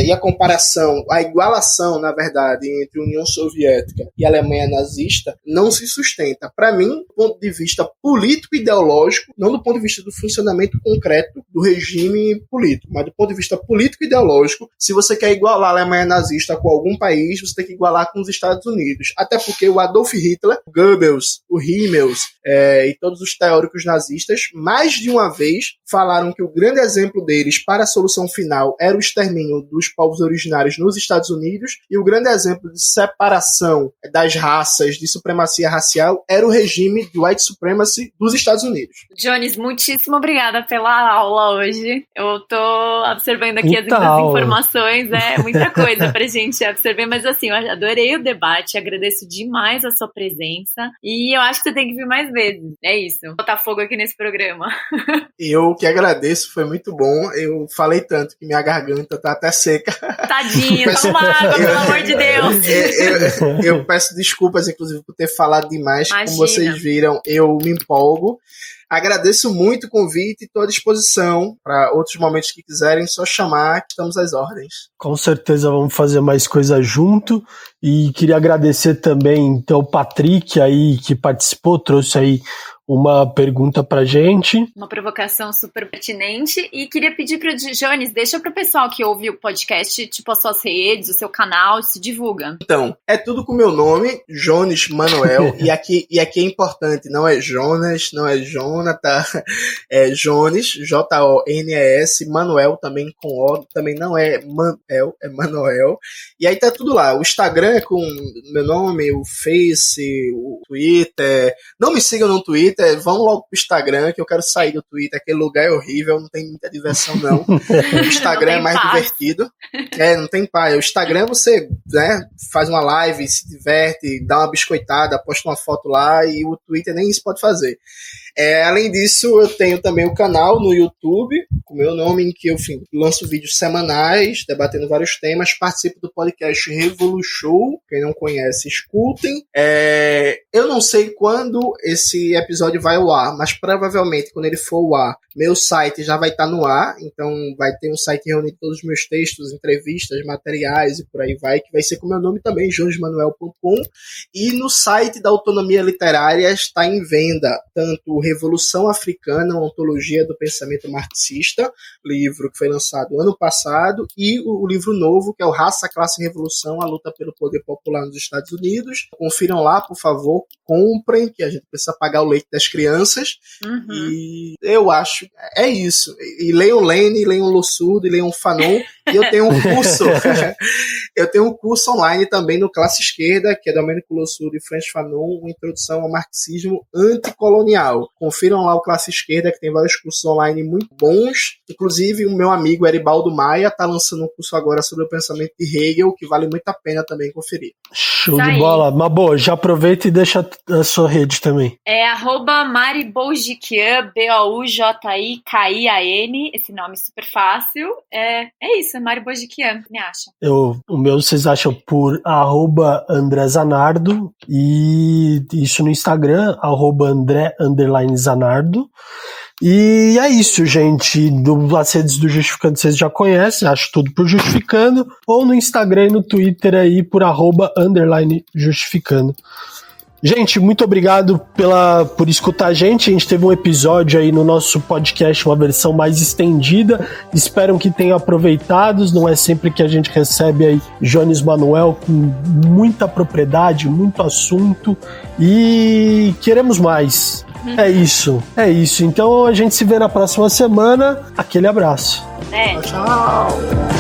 Speaker 4: e a comparação, a igualação, na verdade, entre a União Soviética e a Alemanha nazista, não se sustenta. Para mim, do ponto de vista político-ideológico, não do ponto de vista do funcionamento concreto do regime político, mas do ponto de vista político-ideológico, se você quer igualar a Alemanha nazista com algum país, você tem que igualar com os Estados Unidos. Até porque o Adolf Hitler, o Goebbels, o Himmels e todos os teóricos nazistas, mais de uma vez, falaram que o grande exemplo deles para a solução final era o extermínio dos povos originários nos Estados Unidos, e o grande exemplo de separação das raças, de supremacia racial, era o regime de white supremacy dos Estados Unidos.
Speaker 2: Jones, muitíssimo obrigada pela aula hoje. Eu tô observando aqui as informações, muita coisa pra gente absorver, mas assim, eu adorei o debate, agradeço demais a sua presença, e eu acho que você tem que vir mais vezes. É isso, botar fogo aqui nesse programa.
Speaker 4: Eu que agradeço, foi muito bom. Eu falei tanto que minha garganta tá até seca.
Speaker 2: Tadinho, toma água, pelo amor de Deus.
Speaker 4: Eu peço desculpas, inclusive, por ter falado demais.
Speaker 2: Imagina.
Speaker 4: Como vocês viram, eu me empolgo. Agradeço muito o convite e estou à disposição para outros momentos que quiserem, só chamar que estamos às ordens.
Speaker 1: Com certeza vamos fazer mais coisa junto, e queria agradecer também então o Patrick aí que participou, trouxe aí uma pergunta pra gente.
Speaker 2: Uma provocação super pertinente. E queria pedir pro Jones, deixa pro pessoal que ouve o podcast, tipo, as suas redes, o seu canal, se divulga.
Speaker 4: Então, é tudo com o meu nome, Jones Manuel, e aqui é importante, não é Jonas, não é Jonathan, é Jones, Jones, Manuel também com O, também não é Manuel, é Manuel. E aí tá tudo lá, o Instagram é com meu nome, o Face, o Twitter. Não me sigam no Twitter, vão logo pro Instagram, que eu quero sair do Twitter, aquele lugar é horrível, não tem muita diversão não. O Instagram é mais divertido. Não tem pai. O Instagram você, faz uma live, se diverte, dá uma biscoitada, posta uma foto lá, e o Twitter nem isso pode fazer. Além disso, eu tenho também o canal no YouTube, com o meu nome, em que eu lanço vídeos semanais, debatendo vários temas. Participo do podcast Revolu Show. Quem não conhece, escutem. Eu não sei quando esse episódio vai ao ar, mas provavelmente quando ele for ao ar, meu site já vai estar no ar. Então vai ter um site reunindo todos os meus textos, entrevistas, materiais e por aí vai, que vai ser com meu nome também, jonesmanuel.com. E no site da Autonomia Literária está em venda tanto Revolução Africana, uma ontologia do pensamento marxista, livro que foi lançado ano passado, e o livro novo, que é o Raça, Classe e Revolução, a luta pelo poder popular nos Estados Unidos. Confiram lá, por favor, comprem, que a gente precisa pagar o leite das crianças. E eu acho, é isso. E leiam Lênin, leiam Lossurdo, e leiam Fanon. E eu tenho um curso, curso online também no Classe Esquerda, que é Domênico Lossurdo e Franz Fanon, uma introdução ao marxismo anticolonial. Confiram lá o Classe Esquerda, que tem vários cursos online muito bons. Inclusive, o meu amigo Eribaldo Maia está lançando um curso agora sobre o pensamento de Hegel, que vale muito a pena também conferir.
Speaker 1: Show de bola. Mas, boa, já aproveita e deixa a sua rede também.
Speaker 2: É @Mari Boujikian, Boujikian, esse nome super fácil. É isso, Mari Boujikian, me acha.
Speaker 1: O meu vocês acham por @André_Zanardo, e isso no Instagram, @André_Zanardo. E é isso, gente. As redes do Justificando vocês já conhecem, acho tudo por Justificando, ou no Instagram e no Twitter aí por @Justificando. Gente, muito obrigado por escutar a gente. A gente teve um episódio aí no nosso podcast, uma versão mais estendida. Espero que tenham aproveitado. Não é sempre que a gente recebe aí Jones Manuel com muita propriedade, muito assunto, e queremos mais. É isso. Então a gente se vê na próxima semana. Aquele abraço.
Speaker 4: Tchau.